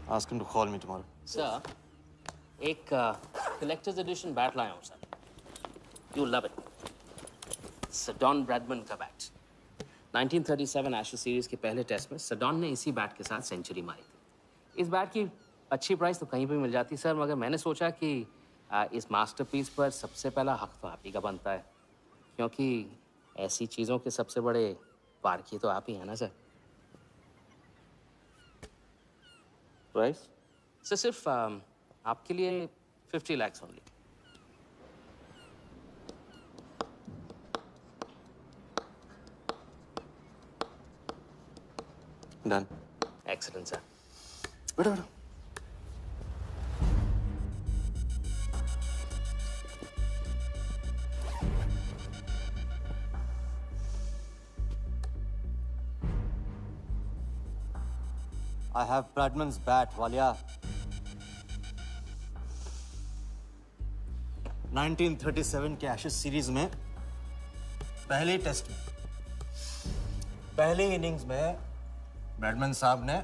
Ask him to call me tomorrow. Sir, एक collector's edition bat लाया हूँ sir. You'll love it. Don Bradman का bat. 1937 Ashes series के पहले test में सडॉन ने इसी बैट के साथ सेंचुरी मारी थी। इस बैट की अच्छी प्राइस तो कहीं भी मिल जाती सर, मगर मैंने सोचा कि इस मास्टरपीस पर सबसे पहला हक तो आप ही का बनता है, क्योंकि ऐसी चीज़ों के सबसे बड़े पारखी तो आप ही हैं ना सर। प्राइस? सर सिर्फ आपके लिए 50 lakhs only. Done. Excellent, sir. बैठो बैठो। I have Bradman's bat, Walia. 1937 के एशेज सीरीज में पहले टेस्ट में पहले इनिंग्स में ब्रैडमैन साहब ने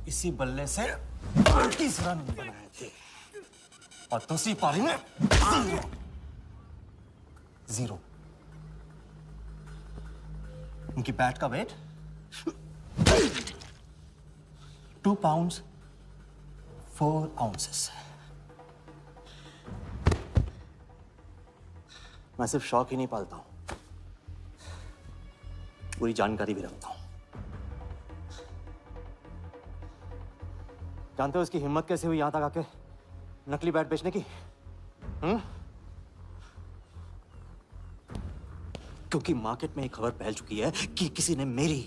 इसी बल्ले से 38 रन बनाए थे और दूसरी पारी में जीरो। उनकी बैट का वेट 2 pounds 4 ounces। मैं सिर्फ शौक ही नहीं पालता हूं, पूरी जानकारी भी रखता हूं। जानते हो इसकी हिम्मत कैसे हुई यहां तक आके नकली बैट बेचने की? क्योंकि मार्केट में एक खबर फैल चुकी है कि किसी ने मेरी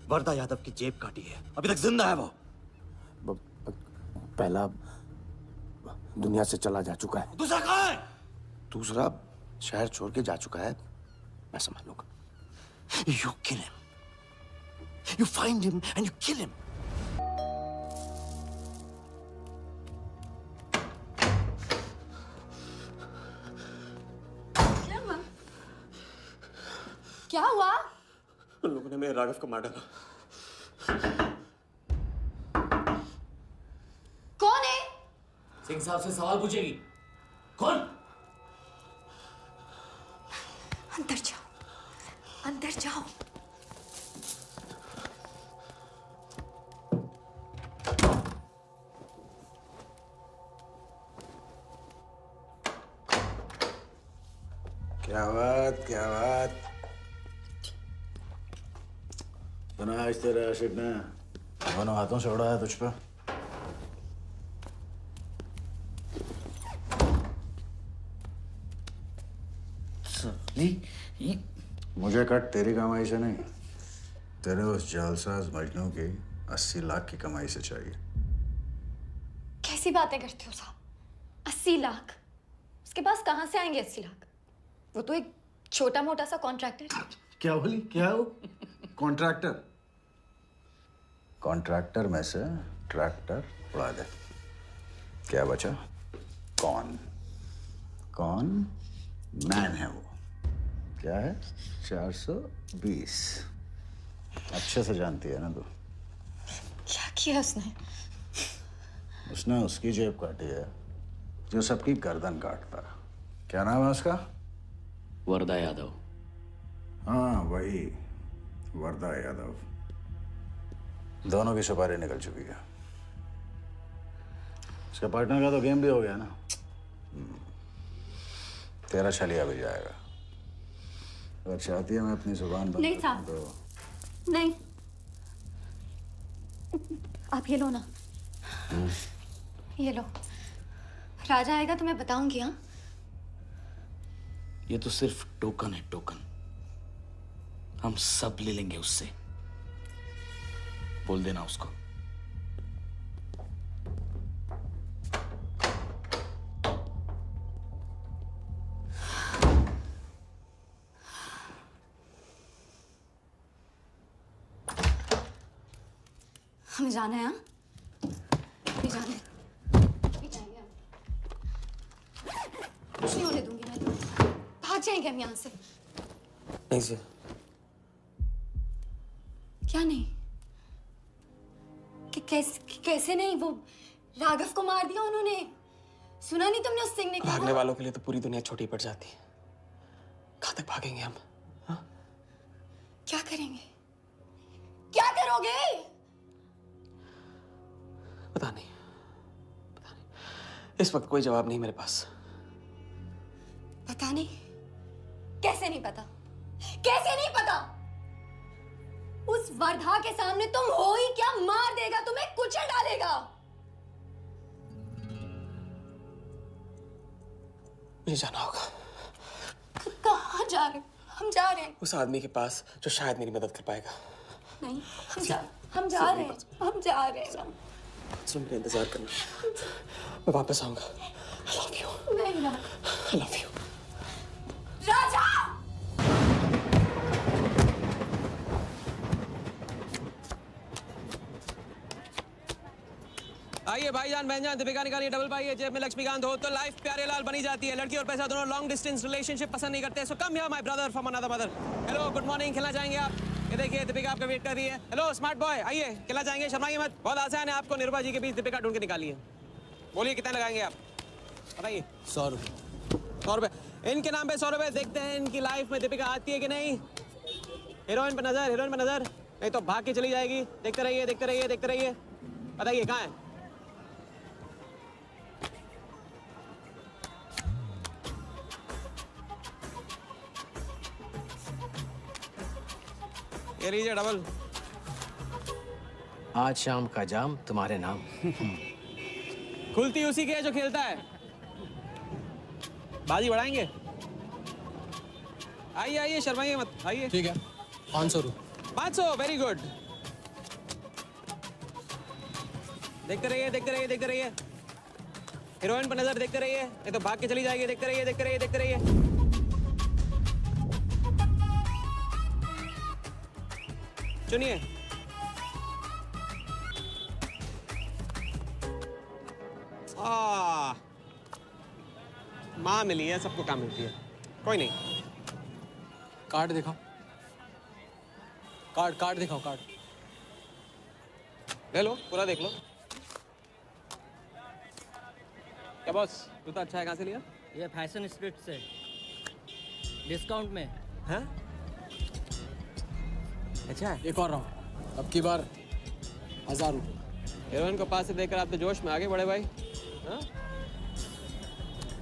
वरदा यादव की जेब काटी है। अभी तक जिंदा है वो। पहला दुनिया से चला जा चुका है। दूसरा कहां है? दूसरा शहर छोड़ के जा चुका है। मैं संभालूंगा। You kill him. You find him and you kill him. क्या हुआ? क्या हुआ? उन लोगों ने मेरे राघव को मार डाला। कौन है? सिंह साहब से सवाल पूछेगी। कौन? अंदर जाओ, अंदर जाओ। क्या बात, क्या बात। सुना आज तेरे आशिक ने दोनों हाथों से उड़ाया तुझ पे। मुझे कट तेरी कमाई से नहीं, तेरे उस जालसाज मजनू की 80 लाख की कमाई से चाहिए। कैसी बातें करते हो साहब? 80 लाख? उसके पास कहां से आएंगे 80 लाख? वो तो एक छोटा मोटा सा कॉन्ट्रैक्टर है। क्या बोली? क्या है वो? कॉन्ट्रैक्टर? कॉन्ट्रैक्टर में से ट्रैक्टर उड़ा दे। क्या बचा? कौन? कौन मैन है वो? क्या है? 420। अच्छे से जानती है ना तू? क्या किया उसने? उसने उसकी जेब काटी है जो सबकी गर्दन काटता। क्या नाम है उसका? वरदा यादव। हाँ वही, वरदा यादव। दोनों की सुपारी निकल चुकी है। उसके पार्टनर का तो गेम भी हो गया ना। तेरा छलिया भी जाएगा। अगर चाहती है मैं अपनी जुबान बंद नहीं साहब, तो नहीं। आप ये लो ना। ये लो। राजा आएगा तो मैं बताऊंगी। हाँ, ये तो सिर्फ टोकन है, टोकन। हम सब ले लेंगे उससे। बोल देना उसको। हमें जाना है। हाँ, अभी जाना है। अभी जाएंगे हम। कुछ नहीं होने दूंगी मैं। भाग जाएंगे हम यहाँ से। नहीं सर। क्या नहीं? कैसे नहीं? वो राघव को मार दिया उन्होंने। सुना नहीं तुमने उस सिंह ने? भागने वालों के लिए तो पूरी दुनिया छोटी पड़ जाती है। कहाँ तक भागेंगे हम? हाँ? क्या करेंगे? क्या करोगे? पता नहीं। इस वक्त कोई जवाब नहीं मेरे पास। पता नहीं? कैसे नहीं पता? कैसे नहीं पता? उस वर्धा के सामने तुम हो ही क्या? मार देगा, तुम्हें कुचल डालेगा। मुझे जाना होगा। कहाँ जा रहे? हम जा रहे हैं। उस आदमी के पास जो शायद मेरी मदद कर पाएगा। नहीं, हम जा रहे हैं। हम जा रहे हैं। सुन, मेरा इंतजार करना। मैं वापस आऊंगा। I love you. नहीं ना। I love you. राजा! आइए भाईजान बहनजान, दीपिका निकालिए डबल पाइए, जेब में लक्ष्मीकांत हो तो लाइफ प्यारे लाल बनी जाती है। लड़की और पैसा दोनों लॉन्ग डिस्टेंस रिलेशनशिप पसंद नहीं करते। So come here my brother from another mother. Hello, good morning. खेलना चाहेंगे आप? ये देखिए दीपिका आपका वेट कर रही है। हेलो स्मार्ट बॉय, आइए खेलना चाहेंगे? शर्माइए मत, बहुत आसान है। आपको निर्भा जी के बीच दीपिका ढूंढ के निकाली है। बोलिए कितने लगाएंगे आप? बताइए। 100 रुपये। 100 रुपये इनके नाम पे 100 रुपये। देखते हैं इनकी लाइफ में दीपिका आती है कि नहीं। हीरोइन पे नजर, हीरोइन पे नजर, नहीं तो भाग के चली जाएगी। देखते रहिए, देखते रहिए, देखते रहिए। बताइए कहाँ है? ये लीजिए डबल। आज शाम का जाम तुम्हारे नाम। खुलती उसी की है जो खेलता है। बाजी बढ़ाएंगे? आइए आइए, शर्माइए मत, आइए। ठीक है, 500 रुपये। 500, वेरी गुड। देखते रहिए, देखते रहिए, देखते रहिए। हीरोइन पर नजर, देखते रहिए, नहीं तो भाग के चली जाएगी। देखते रहिए, देखते रहिए, देखते रहिए। सुनिए, माँ मिली है, सबको काम मिलती है। कोई नहीं। कार्ड दिखाओ, कार्ड दिखाओ, कार्ड ले लो, पूरा देख लो। क्या बॉस, जूता अच्छा है? कहाँ से लिया? ये फैशन स्ट्रीट से, डिस्काउंट में। हाँ? अच्छा है। एक और राउंड, अब की बार 1000 रुपये। हीरोइन को पास से देखकर आप तो जोश में आगे बढ़े भाई। हाँ?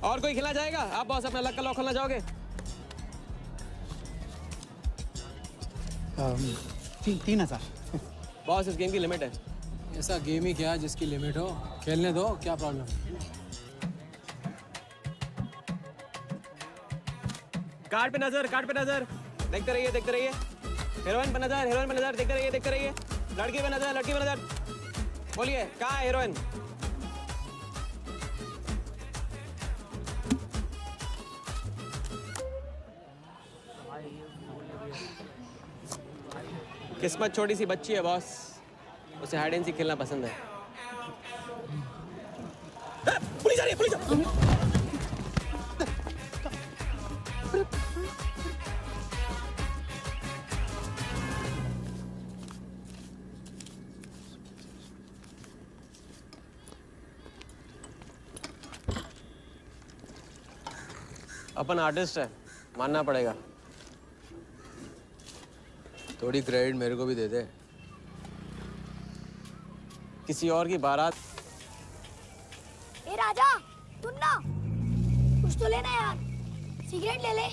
और कोई खिला जाएगा? आप बॉस अपना लक का लॉक खोलना चाहोगे? 3000। बॉस, इस गेम की लिमिट है। ऐसा गेम ही क्या जिसकी लिमिट हो? खेलने दो, क्या प्रॉब्लम? कार्ड पे नजर, कार्ड पे नजर, देखते रहिए, देखते रहिए। हीरोइन पे नजर, हीरोइन पे नजर, देखते रहिए, देखते रहिए। लड़की पे नजर, लड़की पे नजर। बोलिए कहाँ है हीरोइन? किस्मत छोटी सी बच्ची है बॉस, उसे हाइड एंड सीक खेलना पसंद है। पुलिस आ रही है, पुलिस! अपन आर्टिस्ट है, मानना पड़ेगा। थोड़ी क्रेडिट मेरे को भी दे दे। किसी और की बारात। ए राजा, सुन ना, कुछ तो लेना यार, सिगरेट ले ले।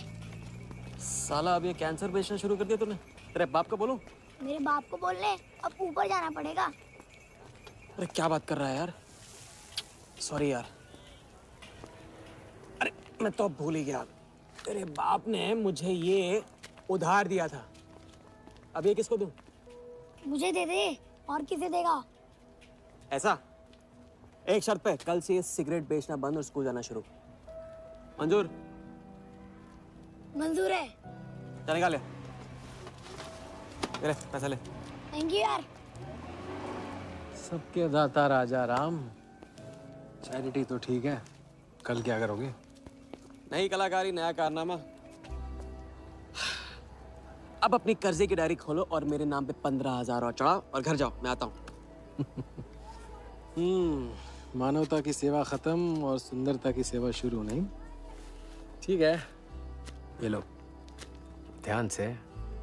साला अब ये कैंसर बेचना शुरू कर दिया तूने। तेरे बाप को बोलूं? मेरे बाप को बोल ले, अब ऊपर जाना पड़ेगा। अरे क्या बात कर रहा है यार, सॉरी यार। अरे मैं तो भूल ही गया, तेरे बाप ने मुझे ये उधार दिया था। अब ये किसको दूं? मुझे दे दे, और किसे देगा? ऐसा एक शर्त पे, कल से ये सिगरेट बेचना बंद और स्कूल जाना शुरू। मंजूर? मंजूर है। चल निकाल ले, पैसा ले। थैंक यू यार। सबके दाता राजा राम। चैरिटी तो ठीक है, कल क्या करोगे? नई कलाकारी, नया कारनामा। अब अपनी कर्जे की डायरी खोलो और मेरे नाम पे 15,000 और चढ़ाओ और घर जाओ। मैं आता हूँ। मानवता की सेवा खत्म और सुंदरता की सेवा शुरू, नहीं? ठीक है, ये लो, ध्यान से,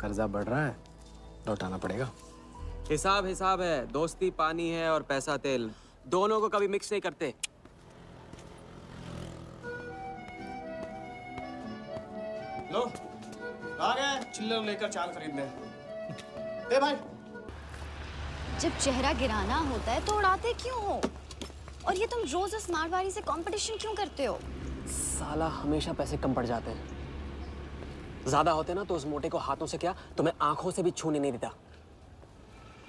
कर्जा बढ़ रहा है, लौटाना पड़ेगा। हिसाब हिसाब है, दोस्ती पानी है और पैसा तेल, दोनों को कभी मिक्स नहीं करते। लो आ गए चिल्लर लेकर चाल खरीदने। ए भाई, जब चेहरा गिराना होता है तो उड़ाते क्यों हो? और ये तुम रोज उस मारवाड़ी से कंपटीशन क्यों करते हो? साला हमेशा पैसे कम पड़ जाते हैं। ज्यादा होते ना तो उस मोटे को हाथों से क्या, तुम्हें आंखों से भी छूने नहीं देता।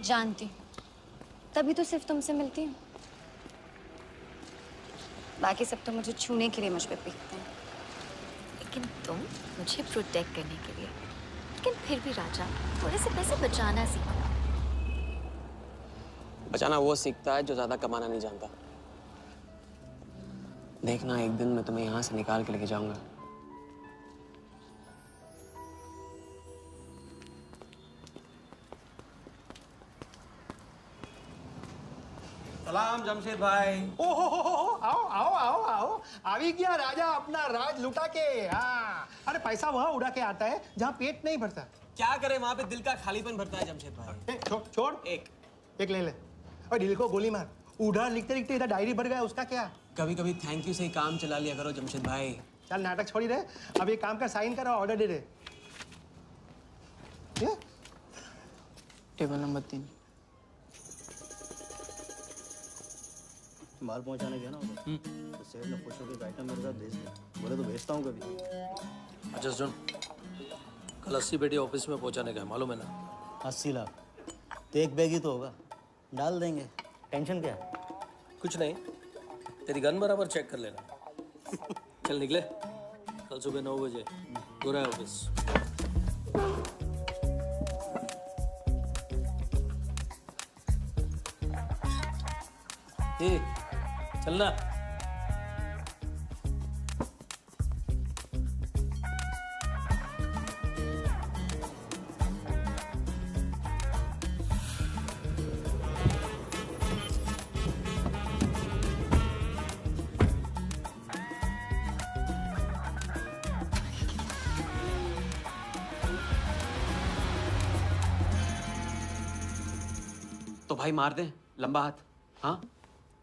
जानती, तभी तो सिर्फ तुमसे मिलती हूँ। बाकी सब तो मुझे छूने के लिए मुझ पे पीटते हैं। लेकिन तुम मुझे प्रोटेक्ट करने के लिए। लेकिन फिर भी राजा, थोड़े से पैसे बचाना सीखो। बचाना वो सीखता है जो ज्यादा कमाना नहीं जानता। देखना, एक दिन मैं तुम्हें यहाँ से निकाल के लेके जाऊंगा। सलाम जमशेद भाई। ओ हो, आओ आओ आओ आओ, आवी गया राजा अपना राज लुटा के। हाँ, अरे पैसा वहाँ उड़ा के आता है जहाँ पेट नहीं भरता। क्या करे, वहां पे दिल का खालीपन भरता है जमशेद भाई। छोड़ एक ले ले और दिल को गोली मार। उधर लिखते लिखते इधर डायरी भर गया, उसका क्या? कभी कभी थैंक यू से ही काम चला लिया करो जमशेद भाई। चल नाटक छोड़ी रहे, अब एक काम कर, साइन कर और ऑर्डर दे दे। Table number 3। माल पहुंचाने गया ना तो सेठ ने खुश होकर आइटम मेरे साथ भेज दिया। बोले तो भेजता हूँ कभी। अच्छा सुन, कल 80 पेटी ऑफिस में पहुंचाने का है, मालूम है ना? 80 लाख तो एक बैग ही तो होगा, डाल देंगे, टेंशन क्या है? कुछ नहीं, तेरी गन बराबर चेक कर लेना। चल निकले, कल सुबह 9 बजे पूरा है ऑफिस। चलना। तो भाई मार दे, लंबा हाथ। हाँ,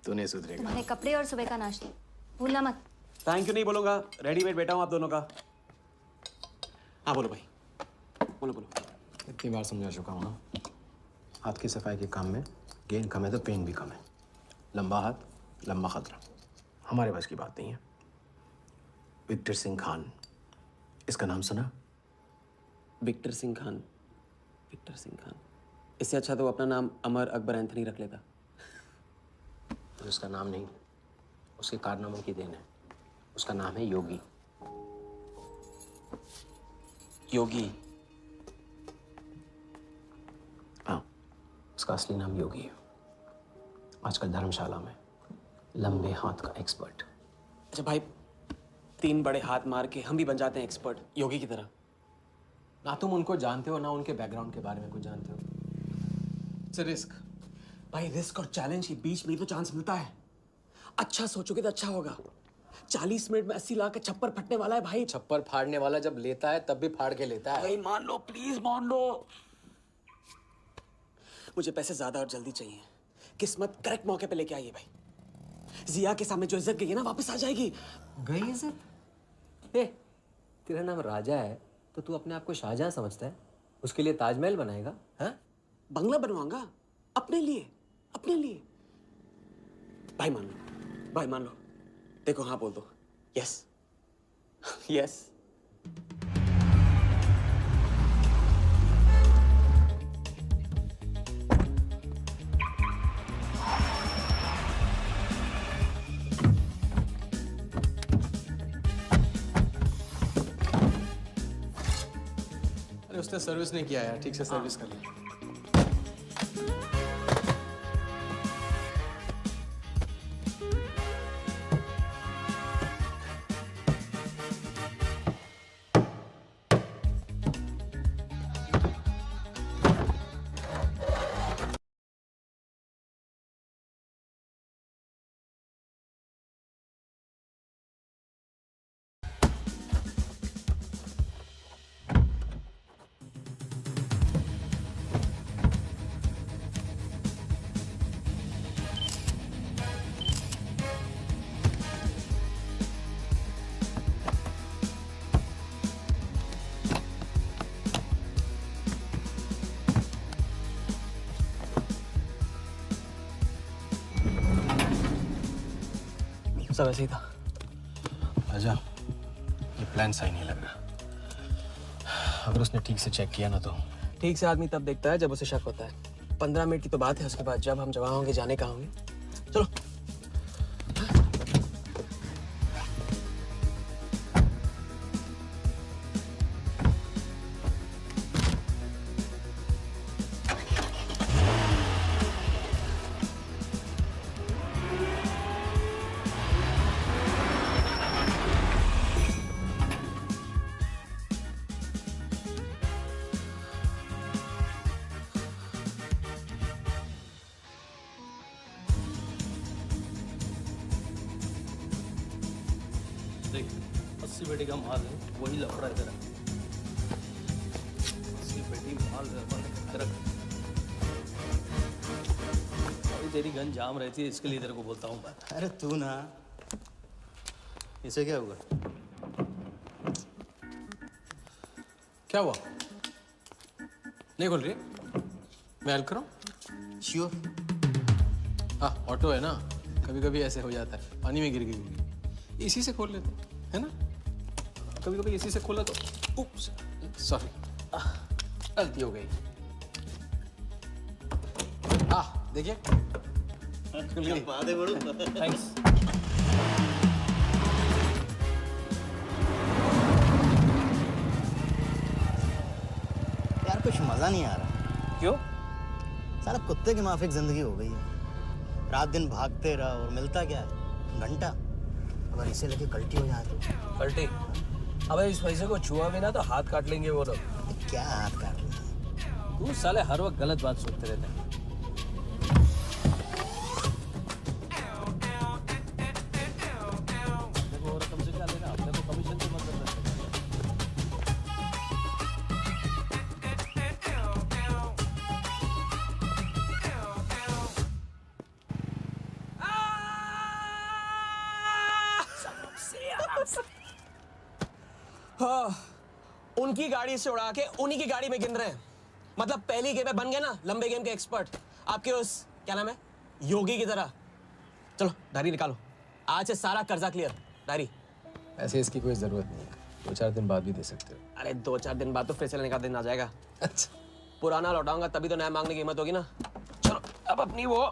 तू नहीं सुधरेगा। तुम्हारे कपड़े और सुबह का नाश्ता भूलना मत। थैंक यू नहीं बोलूंगा, रेडीमेड बैठा हूँ आप दोनों का। हाँ बोलो भाई, बोलो बोलो। इतनी बार समझा चुका हूँ ना, हाथ की सफाई के काम में गेन कम है तो पेन भी कम है। लंबा हाथ, लंबा खतरा, हमारे बस की बात नहीं है। विक्टर सिंह खान, इसका नाम सुना? Victor Singh Khan, Victor Singh Khan. इससे अच्छा तो अपना नाम अमर अकबर एंथनी रख लेता। तो उसका नाम नहीं, उसके कारनामों की देन है। उसका नाम है योगी। योगी? हाँ, उसका असली नाम योगी है। आजकल धर्मशाला में लंबे हाथ का एक्सपर्ट। अच्छा भाई, 3 बड़े हाथ मार के हम भी बन जाते हैं एक्सपर्ट योगी की तरह। ना तुम उनको जानते हो ना उनके बैकग्राउंड के बारे में कुछ जानते हो। It's a risk. भाई रिस्क और चैलेंज के बीच में तो चांस मिलता है। अच्छा सोचोगे तो अच्छा होगा। 40 मिनट में 80 लाख का छप्पर फटने वाला है भाई। छप्पर फाड़ने वाला जब लेता है तब भी फाड़ के लेता है। भाई मान लो, प्लीज मान लो। मुझे पैसे ज्यादा और जल्दी चाहिए। किस्मत करेक्ट मौके पे लेके आई है भाई। जिया के सामने जो इज्जत गई है ना, वापस आ जाएगी। गई इज्जत? ए, तेरा नाम राजा है तो तू अपने आप को शाहजहां समझता है? उसके लिए ताजमहल बनाएगा? हाँ, बंगला बनवाऊंगा अपने लिए, अपने लिए। भाई मान लो, भाई मान लो। देखो हाँ बोल दो। Yes yes. अरे उसने सर्विस नहीं किया यार, ठीक से सर्विस कर ली। सब ऐसे ही था। राजा, ये प्लान सही नहीं लग रहा। अगर उसने ठीक से चेक किया ना तो। ठीक से आदमी तब देखता है जब उसे शक होता है। 15 मिनट की तो बात है, उसके बाद जब हम जवां होंगे जाने कहाँ होंगे। चलो। देख 80 पेटी का माल है, वही लफड़ा इधर है। 80 पेटी माल है अपन ने करके रखा। अभी तेरी गन जाम रहती है, इसके लिए तेरे को बोलता हूँ मैं। अरे तू ना, इसे क्या हुआ? क्या हुआ? नहीं खोल रही? मैं हेल्प करूं? श्योर। हाँ, ऑटो है ना, कभी कभी ऐसे हो जाता है, पानी में गिर गई। इसी से खोल लेते है ना? कभी कभी इसी से खोला तो उप्स, सॉरी, गलती हो गई। देखिए, बात है बड़ू। थैंक्स। यार कुछ मजा नहीं आ रहा। क्यों? साला कुत्ते की माफिक जिंदगी हो गई है। रात दिन भागते रहा और मिलता क्या है? घंटा। अगर इसे लेके कल्टी हो जाए तो। कल्टी? अबे इस पैसे को छुआ भी ना तो हाथ काट लेंगे वो लोग। क्या हाथ काट लेंगे? तू साले हर वक्त गलत बात सोचते रहते हैं। देखो और तुमसे क्या लेना? अपने को कमीशन से मतलब रखते हैं। हाँ, उनकी गाड़ी से उड़ा के उन्हीं की गाड़ी में गिन रहे हैं। मतलब पहली गेम में बन गए ना लंबे गेम के एक्सपर्ट। आपके उस क्या नाम है, योगी की तरह। चलो डायरी निकालो, आज से सारा कर्जा क्लियर। डायरी। ऐसे इसकी कोई जरूरत नहीं है, 2-4 दिन बाद भी दे सकते हो। अरे 2-4 दिन बाद तो फिर से लेने का दिन आ जाएगा। अच्छा, पुराना लौटाऊंगा तभी तो नया मांगने की हिम्मत होगी ना। चलो अब अपनी वो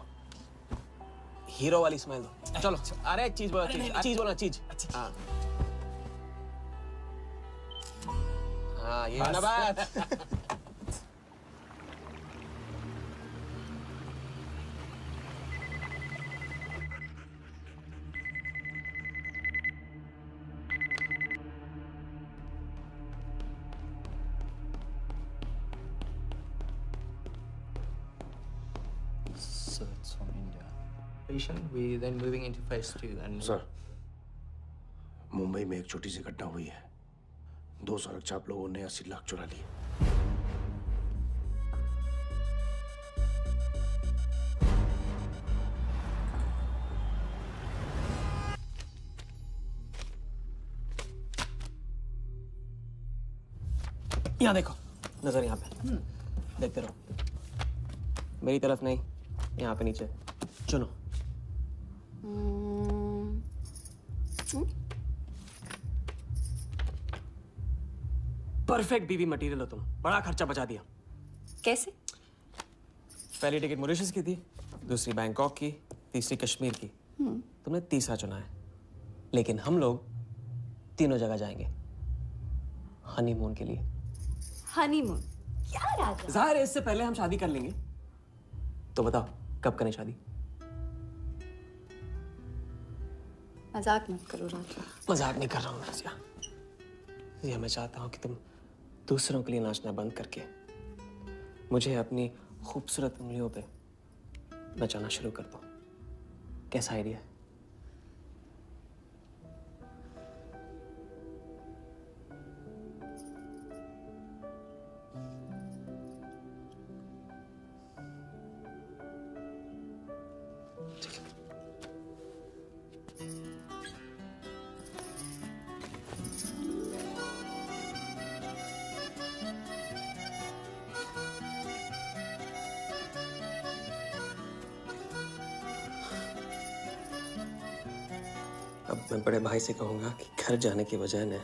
हीरो वाली स्माइल दो। चलो। अरे चीज बोलो, चीज बोलो, चीज। हाँ हाँ, ये है ना बात। So it's from India. We then moving into phase 2 and. Sir, Mumbai में एक छोटी सी घटना हुई है। 2 सड़क चाप लोगों ने 80 लाख चुरा लिए। यहाँ देखो, नजर यहाँ पे। देखते रहो, मेरी तरफ नहीं, यहाँ पे नीचे। चुनो। परफेक्ट बीवी मटेरियल हो तुम, बड़ा खर्चा बचा दिया। कैसे? पहली टिकट मॉरिशस की थी, दूसरी बैंकॉक की, तीसरी कश्मीर की। तुमने तीसरा चुना है, लेकिन हम लोग तीनों जगह जाएंगे हनीमून के लिए। हनीमून? क्या राजा? जाहिर है इससे पहले हम शादी कर लेंगे। तो बताओ कब करें शादी? मजाक मत करो राजा। मजाक नहीं कर रहा हूँ रजिया। ये मैं चाहता हूँ कि तुम दूसरों के लिए नाचना बंद करके मुझे अपनी खूबसूरत उंगलियों पे नचाना शुरू कर दो। कैसा आइडिया है? मैं बड़े भाई से कहूंगा कि घर जाने के बजाय ने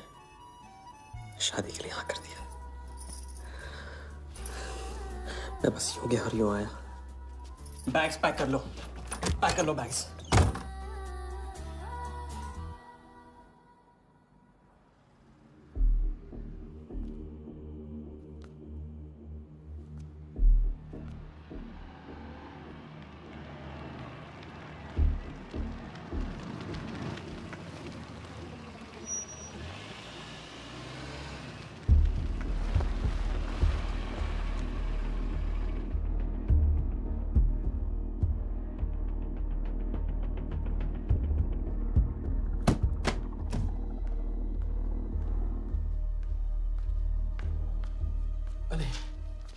शादी के लिए हाँ कर दिया। मैं बस यूं गया और यूं आया। बैग्स पैक कर लो बैग्स।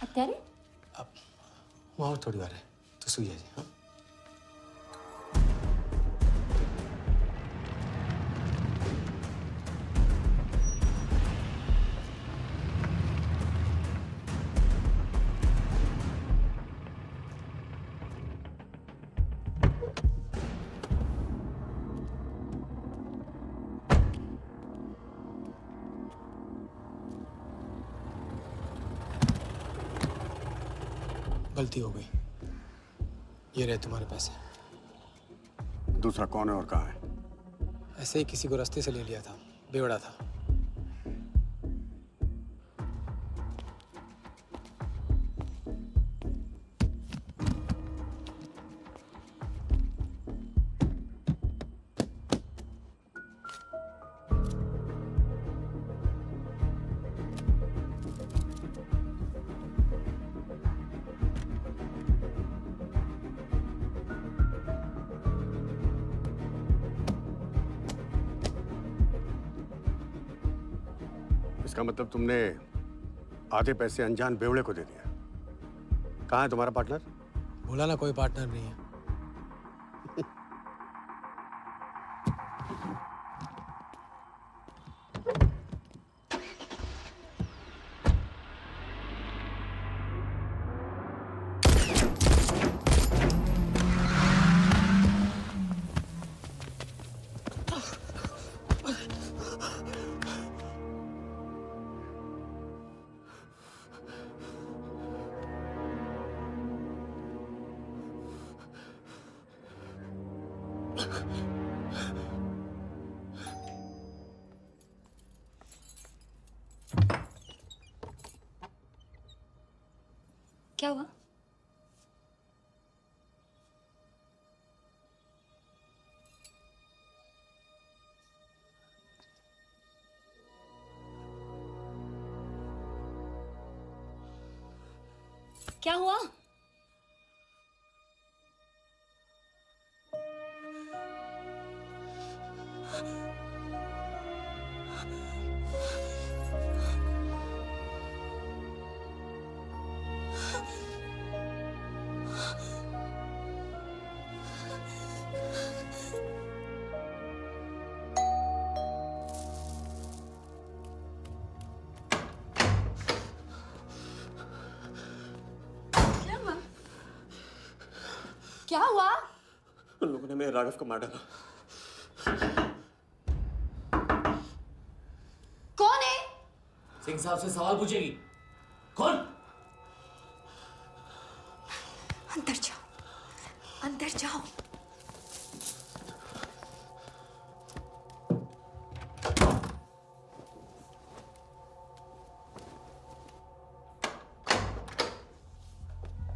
हत्यारे? वहाँ और थोड़ी बार है तो सो जाइए। हाँ गलती हो गई। ये रहे तुम्हारे पैसे। दूसरा कौन है और कहाँ है? ऐसे ही किसी को रास्ते से ले लिया था, बेवड़ा था। इसका मतलब तुमने आधे पैसे अनजान बेवड़े को दे दिया। कहाँ है तुम्हारा पार्टनर? बोला ना कोई पार्टनर नहीं है। क्या हुआ? क्या हुआ? क्या हुआ? उन लोगों ने मेरे राघव को मार डाला। कौन है? सिंह साहब से सवाल पूछेगी। कौन? अंदर जाओ, अंदर जाओ।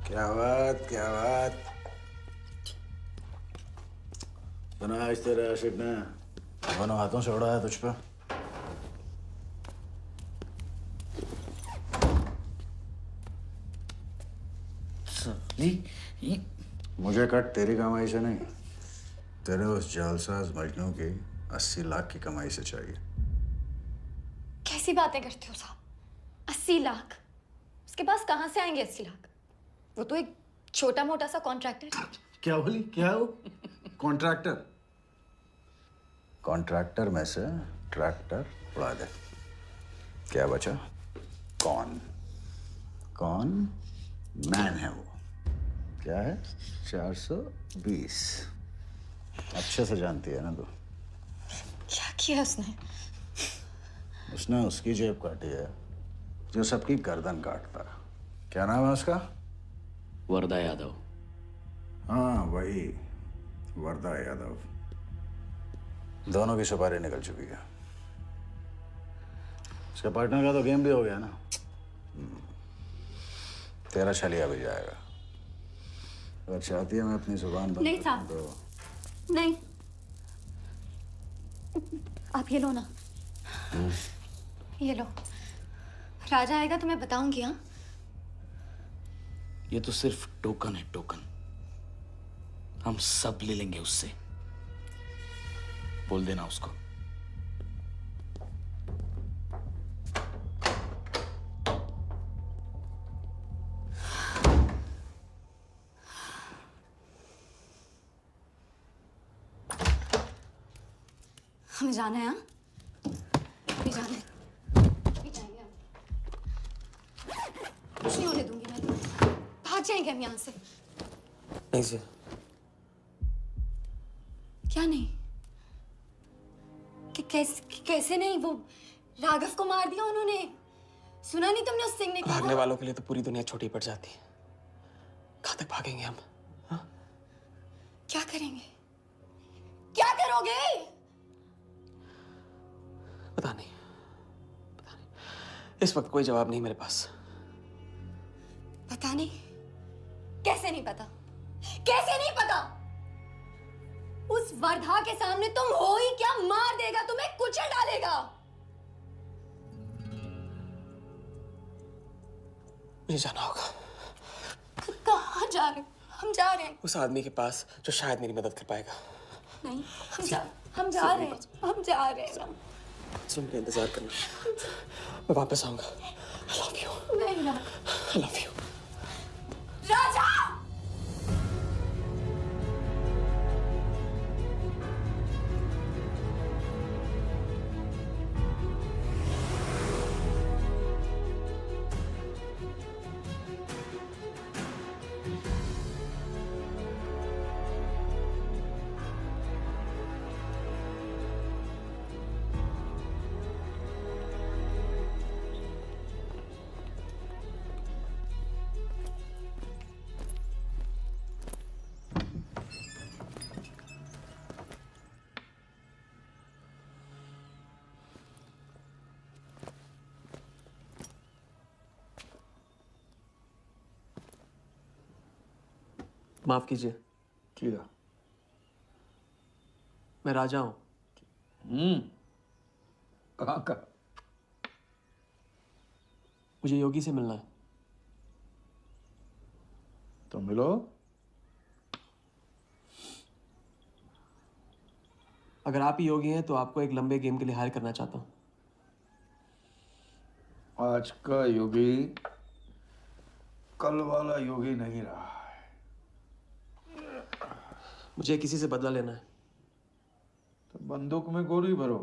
क्या बात, क्या बात। सुना आज तेरे आशिक ने दोनों हाथों से उड़ाया तुझ पे। मुझे कट तेरी कमाई से नहीं, तेरे उस जालसाज मजनू की 80 लाख की कमाई से चाहिए। कैसी बातें करते हो साहब? 80 लाख? उसके पास कहां से आएंगे 80 लाख? वो तो एक छोटा मोटा सा कॉन्ट्रैक्टर है। क्या बोली? क्या है वो? कॉन्ट्रैक्टर? कॉन्ट्रैक्टर में से ट्रैक्टर उड़ा दे। क्या बचा? कौन? कौन मैन है वो? क्या है? 420। अच्छे से जानती है ना तू। किया उसने? उसने उसकी जेब काटी है जो सबकी गर्दन काटता है। क्या नाम है उसका? वरदा यादव। हाँ वही, वरदा यादव। दोनों की सुपारी निकल चुकी है। उसके पार्टनर का तो गेम भी हो गया ना। तेरा छलिया भी जाएगा। अगर चाहती है मैं अपनी जुबान बंद नहीं साहब, तो नहीं। आप ये लो ना, ये लो। राजा आएगा तो मैं बताऊंगी। हाँ, ये तो सिर्फ टोकन है, टोकन। हम सब ले लेंगे उससे। बोल देना उसको। हमें जाना है। हाँ, अभी जाना है। अभी जाएंगे हम। कुछ नहीं होने दूंगी मैं तुम्हें। भाग जाएंगे हम यहाँ से। नहीं सर। क्या नहीं? कैसे नहीं? वो राघव को मार दिया उन्होंने। सुना नहीं तुमने उस सिंह ने कहा? भागने वालों के लिए तो पूरी दुनिया छोटी पड़ जाती है। कहाँ तक भागेंगे हम? हा? क्या करेंगे? क्या करोगे? पता नहीं, इस वक्त कोई जवाब नहीं मेरे पास। पता नहीं? कैसे नहीं पता? कैसे नहीं पता? उस वर्धा के सामने तुम हो ही क्या? मार देगा, तुम्हें कुचल डालेगा। मुझे जाना होगा। कहाँ जा रहे? हम जा रहे हैं। उस आदमी के पास जो शायद मेरी मदद कर पाएगा। नहीं, हम जा रहे हैं। हम जा रहे हैं। सुन के इंतजार करना। मैं वापस आऊंगा। I love you. नहीं ना। I love you. राजा! माफ कीजिए। किया। मैं राजा हूं। कहाँ का? मुझे योगी से मिलना है। तो मिलो। अगर आप ही योगी हैं तो आपको एक लंबे गेम के लिए हायर करना चाहता हूं। आज का योगी कल वाला योगी नहीं रहा। मुझे किसी से बदला लेना है। तो बंदूक में गोली भरो,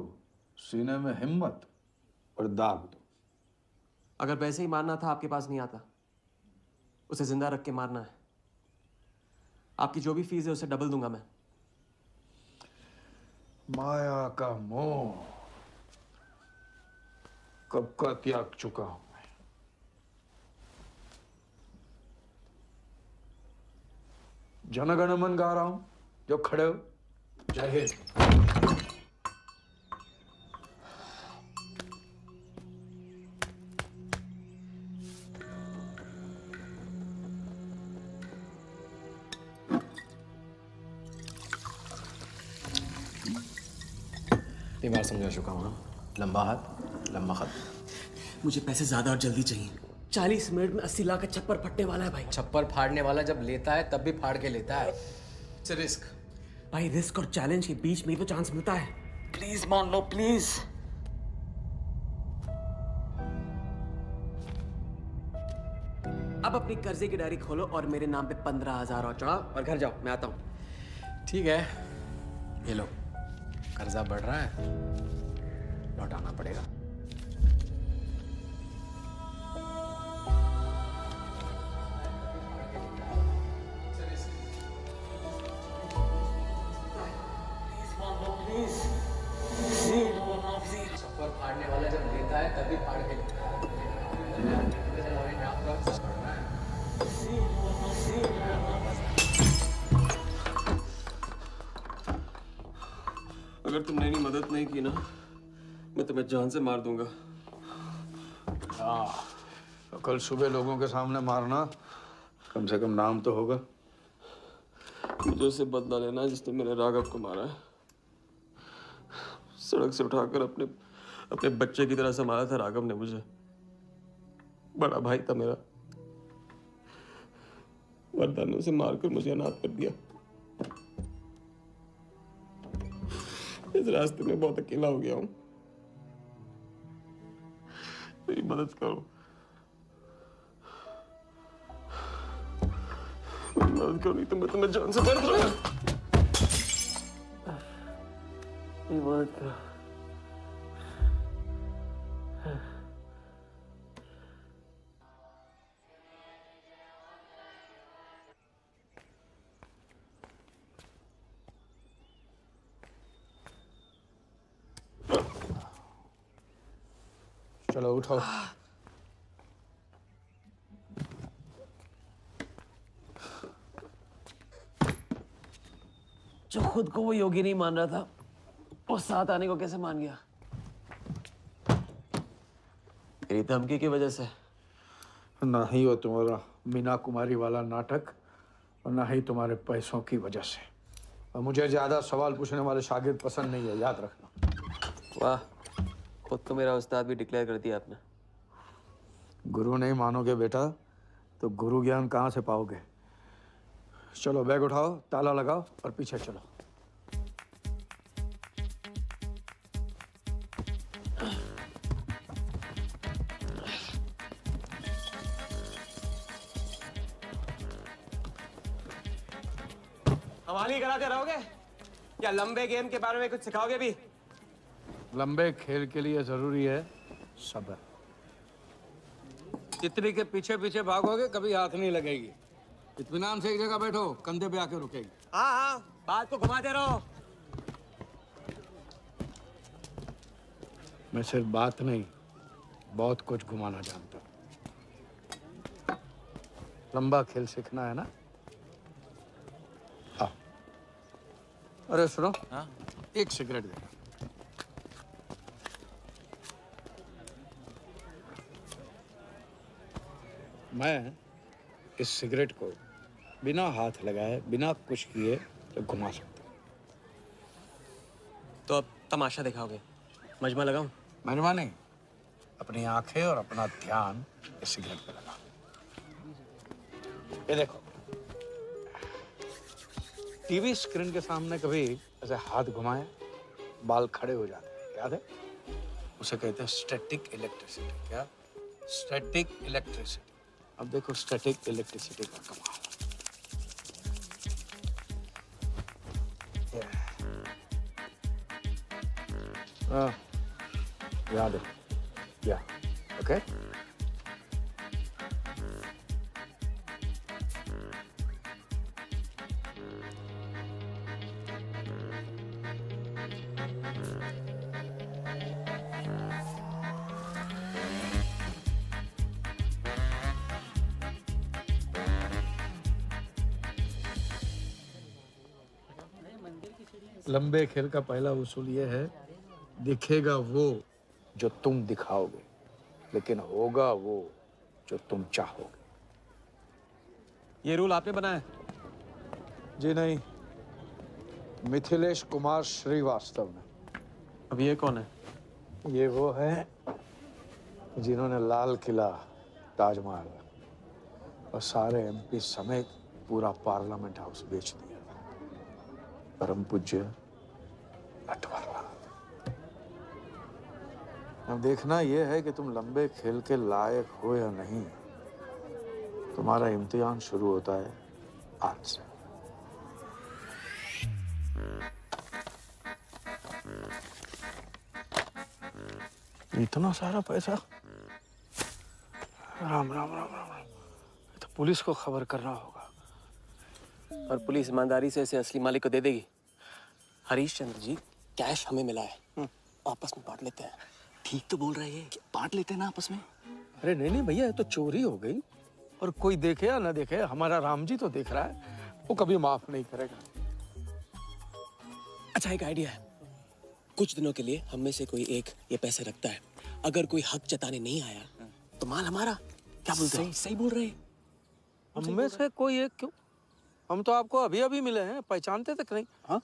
सीने में हिम्मत और दाग दो। अगर वैसे ही मारना था आपके पास नहीं आता। उसे जिंदा रख के मारना है। आपकी जो भी फीस है उसे डबल दूंगा मैं। माया का मोह कब का त्याग चुका हूं मैं। जनगण मन गा रहा हूं, जो खड़े हो। जय हिंद। इतनी बार समझा चुका हूं। लंबा हाथ लंबा खत। मुझे पैसे ज्यादा और जल्दी चाहिए। 40 मिनट में 80 लाख का छप्पर फटने वाला है भाई। छप्पर फाड़ने वाला जब लेता है तब भी फाड़ के लेता है। It's risk. भाई रिस्क और चैलेंज के बीच में ही तो चांस मिलता है। प्लीज मान लो प्लीज। अब अपनी कर्जे की डायरी खोलो और मेरे नाम पे 15,000 और चढ़ाओ और घर जाओ। मैं आता हूं। ठीक है, ये लो। कर्जा बढ़ रहा है, लौटाना पड़ेगा। Please, अगर तुमने मेरी मदद नहीं की ना, मैं तुम्हें जान से मार दूंगा। हाँ, तो कल सुबह लोगों के सामने मारना, कम से कम नाम तो होगा। मुझे उससे बदला लेना है जिसने मेरे राघव को मारा है। सड़क से उठाकर अपने बच्चे की तरह संभाला था राघव ने मुझे। बड़ा भाई था मेरा, वरदान ने उसे मारकर मुझे अनाथ कर दिया। इस रास्ते में बहुत अकेला हो गया हूँ, मेरी मदद करो, मेरी मदद करो, नहीं तो मैं तुम्हें जान से मार दूंगा। मेरी मदद करो। चलो उठो। जो खुद को वो योगी नहीं मान रहा था, वो साथ आने को कैसे मान गया? मेरी धमकी की वजह से? ना ही वो तुम्हारा मीना कुमारी वाला नाटक और ना ही तुम्हारे पैसों की वजह से। और मुझे ज्यादा सवाल पूछने वाले शागिर्द पसंद नहीं है, याद रखना। वाह, खुद को मेरा उस्ताद भी डिक्लेयर कर दिया आपने। गुरु नहीं मानोगे बेटा तो गुरु ज्ञान कहाँ से पाओगे? चलो बैग उठाओ, ताला लगाओ और पीछे चलो। हवाली कराते रहोगे या लंबे गेम के बारे में कुछ सिखाओगे भी? लंबे खेल के लिए जरूरी है सब्र। तितली के पीछे पीछे भागोगे कभी हाथ नहीं लगेगी। इत्मीनान से एक जगह बैठो, कंधे पे आके रुकेगी। हाँ हाँ, बात को घुमाते रहो। मैं सिर्फ बात नहीं, बहुत कुछ घुमाना जानता हूँ। लंबा खेल सीखना है ना? आओ। अरे सुनो, हाँ? एक सिगरेट देना। मैं इस सिगरेट को बिना हाथ लगाए, बिना कुछ किए तो घुमा सकता हूँ। तो अब तमाशा दिखाओगे? मजमा लगाऊं? मजमा नहीं, अपनी आंखें और अपना ध्यान इस सिगरेट पे लगा। ये देखो, टीवी स्क्रीन के सामने कभी ऐसे हाथ घुमाए बाल खड़े हो जाते हैं, याद है? उसे कहते हैं स्टैटिक इलेक्ट्रिसिटी। क्या? Static electricity. अब देखो स्टैटिक इलेक्ट्रिसिटी का कमाल। याद है? या ओके। लंबे खेल का पहला उसूल ये है, दिखेगा वो जो तुम दिखाओगे, लेकिन होगा वो जो तुम चाहोगे। ये रूल आपने बनाया? जी नहीं, मिथिलेश कुमार श्रीवास्तव ने। अब ये कौन है? ये वो है जिन्होंने लाल किला, ताजमहल और सारे एमपी समेत पूरा पार्लियामेंट हाउस बेच दिया। परम पूज्य नटवरलाल। अब देखना यह है कि तुम लंबे खेल के लायक हो या नहीं। तुम्हारा इम्तिहान शुरू होता है आज से। इतना सारा पैसा? राम राम राम राम राम। तो पुलिस को खबर करना होगा। और पुलिस ईमानदारी से इसे असली मालिक को दे देगी। हरीश चंद्र जी, कैश हमें मिला है, आपस में बांट लेते हैं। ठीक तो बोल रहे हैं, बांट लेते हैं ना आपस में। अरे नहीं नहीं भैया, ये तो चोरी हो गई और कोई देखे या ना देखे, हमारा राम जी तो देख रहा है, वो कभी माफ नहीं करेगा। अच्छा, एक आइडिया है। कुछ दिनों के लिए हम में से कोई एक ये पैसे रखता है, अगर कोई हक जताने नहीं आया तो माल हमारा। क्या बोलते हो? सही बोल रहे हैं। हम में से कोई एक क्यों? हम तो आपको अभी अभी मिले हैं, पहचानते तक नहीं। हाँ?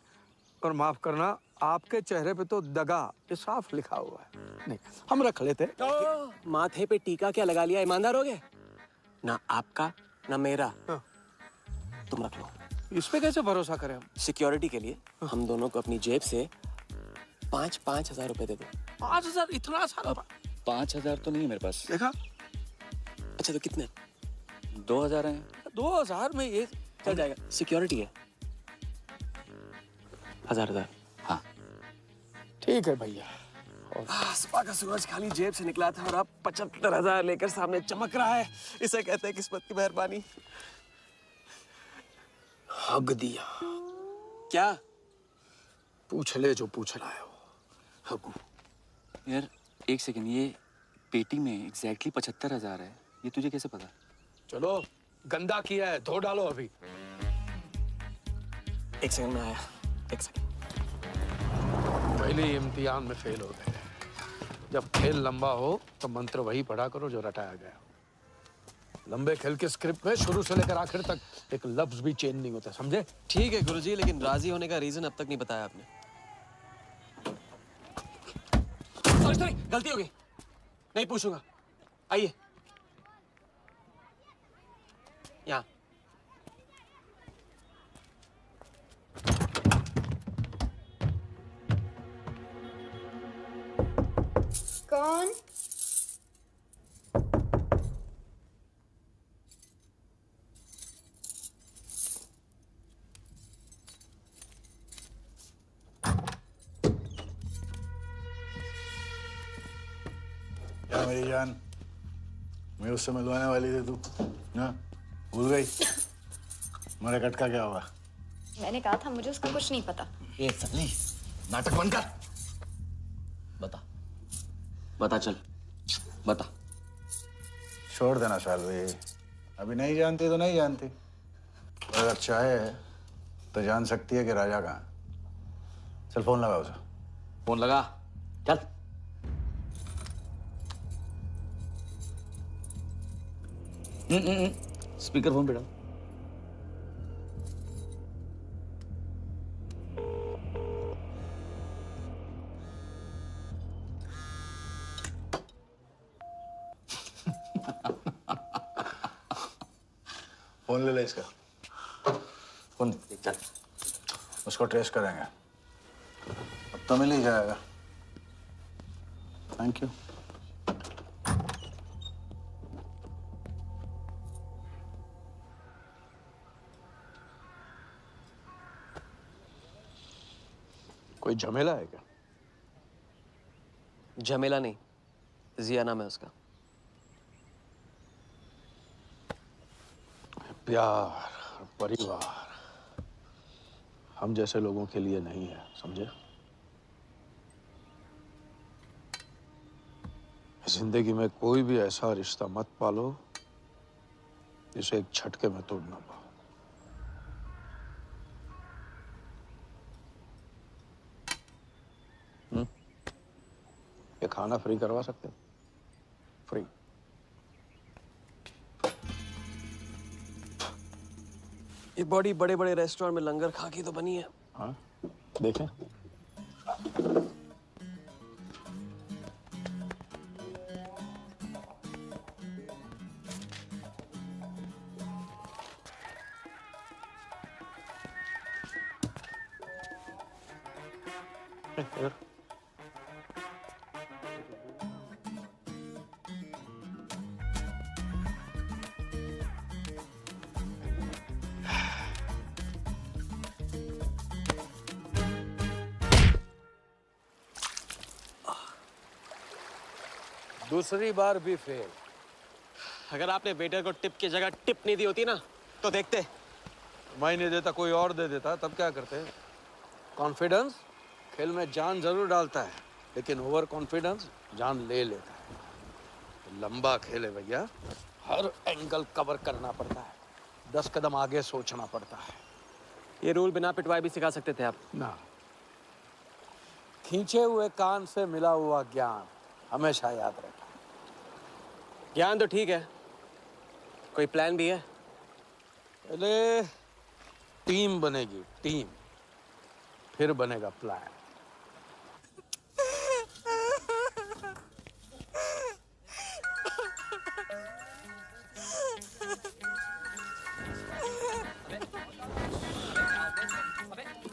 और माफ करना, आपके चेहरे पे तो दगा ये साफ लिखा हुआ है। नहीं, हम रख लेते। माथे पे टीका क्या लगा लिया, ईमानदार हो गए? ना आपका ना मेरा। तुम रख लो। इस पे कैसे भरोसा करें हम? सिक्योरिटी के लिए हम दोनों को अपनी जेब से 5,000 रुपए दे दो। 5,000? इतना सारा? 5,000 तो नहीं है मेरे पास। देखा? अच्छा तो कितने? 2,000 हैं। 2,000 में ये चल जाएगा। सिक्योरिटी है 1,000। हाँ ठीक है भैया। सुबह का सूरज खाली जेब से निकला था और अब 75,000 लेकर सामने चमक रहा है। इसे कहते हैं किस्मत की मेहरबानी। हग दिया। क्या? पूछ ले जो पूछ रहा है वो। हगू। यार एक सेकंड, ये पेटी में एग्जैक्टली 75,000 है, ये तुझे कैसे पता? चलो गंदा किया है, धो डालो अभी। एक सेकंड में आया। एक सेकंड। पहले ही इम्तिहान में फेल हो गए। जब खेल लंबा हो तो मंत्र वही पढ़ा करो जो रटाया गया। लंबे खेल के स्क्रिप्ट में शुरू से लेकर आखिर तक एक लफ्ज भी चेंज नहीं होता, समझे? ठीक है गुरुजी, लेकिन राजी होने का रीजन अब तक नहीं बताया आपने। सॉरी, गलती हो गई, नहीं पूछूंगा। आइए यहाँ। कौन? क्या मेरी जान, मैं उससे मिलवाने वाली थी, तू ना भूल गई? मेरे कट का क्या होगा? मैंने कहा था मुझे उसका कुछ नहीं पता। ये साली नाटक बंद कर। बता चल, बता। छोड़ देना सालवी, अभी नहीं जानती तो नहीं जानती, अगर चाहे तो जान सकती है कि राजा कहाँ। चल फोन लगा उसे। फोन लगा, चल। स्पीकर फोन पे डाल। फोन ले ले इसका। फोन चल, उसको ट्रेस करेंगे, अब तो मिल ही जाएगा। Thank you. कोई झमेला है क्या? झमेला नहीं, जिया नाम है उसका। प्यार, परिवार हम जैसे लोगों के लिए नहीं है, समझे? जिंदगी में कोई भी ऐसा रिश्ता मत पालो जिसे एक झटके में तोड़ ना पाओ। ये खाना फ्री करवा सकते? फ्री। ये बॉडी बड़े बड़े रेस्टोरेंट में लंगर खा के तो बनी है। हाँ, देखें। दूसरी बार भी फेल। अगर आपने वेटर को टिप की जगह टिप नहीं दी होती ना तो देखते। मैं नहीं देता, कोई और दे देता, तब क्या करते? कॉन्फिडेंस खेल में जान जरूर डालता है, लेकिन ओवर कॉन्फिडेंस जान ले लेता है। तो लंबा खेल है भैया, हर एंगल कवर करना पड़ता है, 10 कदम आगे सोचना पड़ता है। ये रूल बिना पिटवाए भी सिखा सकते थे आप। ना, खींचे हुए कान से मिला हुआ ज्ञान हमेशा याद रखना। ज्ञान तो ठीक है, कोई प्लान भी है? पहले टीम बनेगी, टीम, फिर बनेगा प्लान।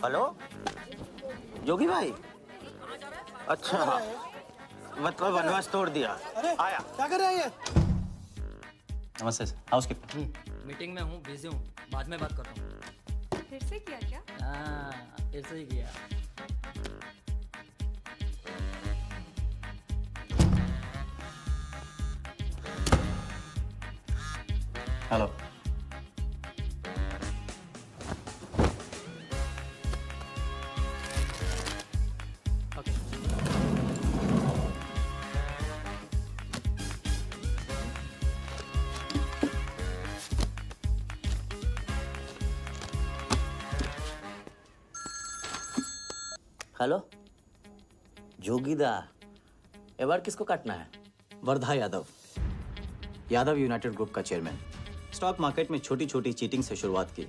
हेलो योगी भाई, अच्छा मतलब वनवास तोड़ दिया। आया। क्या कर रहे हैं ये? नमस्ते सर, हाउसकीपिंग। मीटिंग में हूँ, बिजी हूँ, बाद में बात करता हूँ। फिर से किया क्या? हाँ, फिर से ही किया। हेलो। हेलो जोगीदा, एबार किसको काटना है? वर्धा यादव, यादव यूनाइटेड ग्रुप का चेयरमैन। स्टॉक मार्केट में छोटी छोटी चीटिंग से शुरुआत की,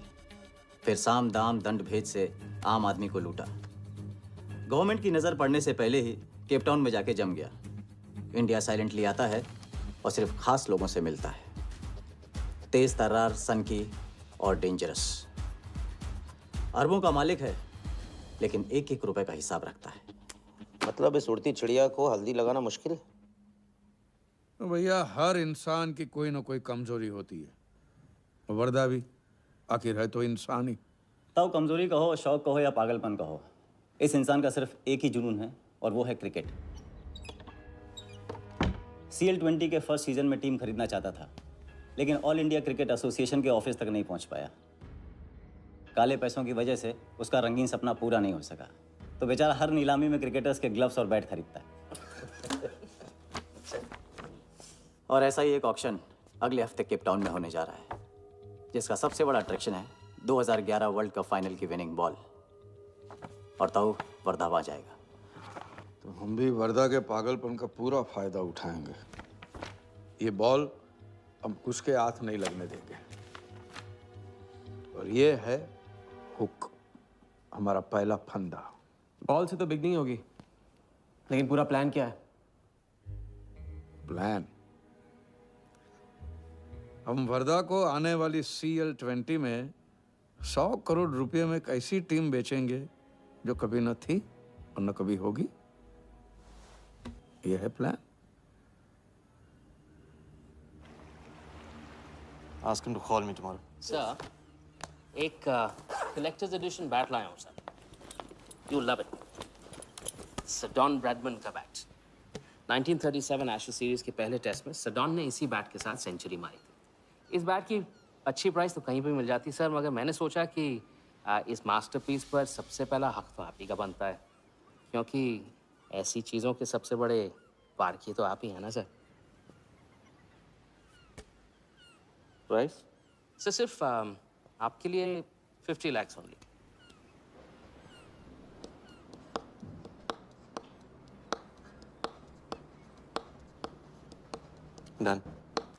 फिर साम दाम दंड भेद से आम आदमी को लूटा। गवर्नमेंट की नज़र पड़ने से पहले ही केप टाउन में जाके जम गया। इंडिया साइलेंटली आता है और सिर्फ खास लोगों से मिलता है। तेज तर्रार, सनकी और डेंजरस। अरबों का मालिक है, लेकिन एक एक रुपए का हिसाब रखता है। मतलब इस उड़ती चिड़िया को हल्दी लगाना मुश्किल है? तो भैया हर इंसान की कोई ना कोई कमजोरी होती है। वर्दा भी आखिर है तो इंसान ही। ताऊ कमजोरी कहो, शौक कहो या पागलपन कहो, इस इंसान का सिर्फ एक ही जुनून है और वो है क्रिकेट। CL20 के फर्स्ट सीजन में टीम खरीदना चाहता था, लेकिन ऑल इंडिया क्रिकेट एसोसिएशन के ऑफिस तक नहीं पहुंच पाया। काले पैसों की वजह से उसका रंगीन सपना पूरा नहीं हो सका, तो बेचारा हर नीलामी में क्रिकेटर्स के ग्लव्स और बैट खरीदता है। और ऐसा ही एक ऑक्शन अगले हफ्ते केप टाउन में होने जा रहा है, जिसका सबसे बड़ा अट्रैक्शन है 2011 वर्ल्ड कप फाइनल की विनिंग बॉल। और ताऊ वर्धा आ जाएगा। तो हम भी वर्दा के पागलपन का पूरा फायदा उठाएंगे। ये बॉल हम कुछ के हाथ नहीं लगने देंगे। और ये है हुक, हमारा पहला फंदा। बॉल से तो बिग नहीं होगी, लेकिन पूरा प्लान क्या है? प्लान, हम वर्धा को आने वाली CL20 में 100 करोड़ रुपए में एक ऐसी टीम बेचेंगे जो कभी न थी और न कभी होगी। यह है plan. Ask him to call me tomorrow. Sir, एक कलेक्टर्स एडिशन बैट लाया हूँ sir. You love it. Sir Don Bradman का बैट। 1937 एशेज सीरीज के पहले टेस्ट में सर डॉन ने इसी बैट के साथ सेंचुरी मारी थी। इस बैट की अच्छी प्राइस तो कहीं पे मिल जाती सर, मगर मैंने सोचा कि इस मास्टरपीस पर सबसे पहला हक तो आप ही का बनता है, क्योंकि ऐसी चीज़ों के सबसे बड़े पारखी तो आप ही हैं ना सर। प्राइस? सर सिर्फ आपके लिए 50 lakhs only. Done.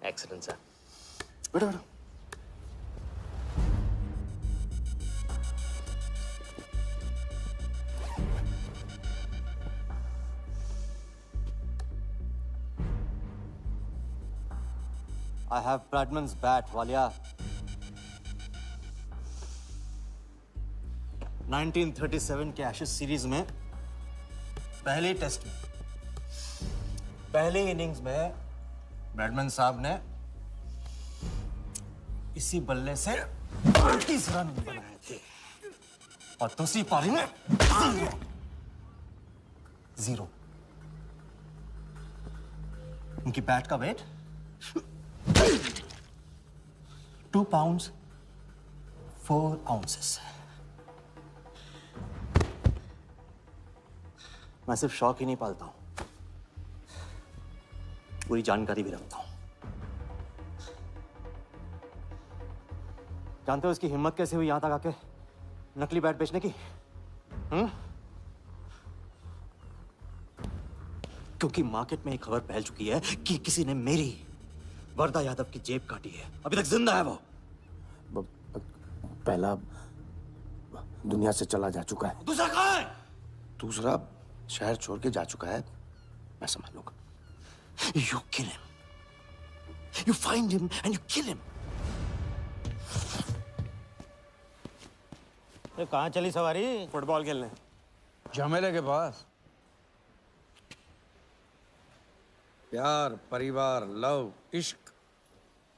Excellent sir. बैठो बैठो। I have Bradman's bat, Walia. 1937 के एशेज सीरीज में पहले टेस्ट में पहले इनिंग्स में ब्रैडमन साहब ने इसी बल्ले से 30 रन बनाए थे और दूसरी पारी में 0। उनकी बैट का वेट 2 pounds 4 ounces। मैं सिर्फ शौक ही नहीं पालता हूं, पूरी जानकारी भी रखता हूं। जानते हो इसकी हिम्मत कैसे हुई यहां तक आके नकली बैट बेचने की? क्योंकि मार्केट में एक खबर फैल चुकी है कि किसी ने मेरी वरदा यादव की जेब काटी है। अभी तक जिंदा है वो। पहला दुनिया से चला जा चुका है। दूसरा कहाँ है? दूसरा शहर छोड़ के जा चुका है। मैं संभालूंगा। You kill him. You find him and you kill him. कहाँ चली सवारी? फुटबॉल खेलने। झमेले के पास। प्यार, परिवार, लव, इश्क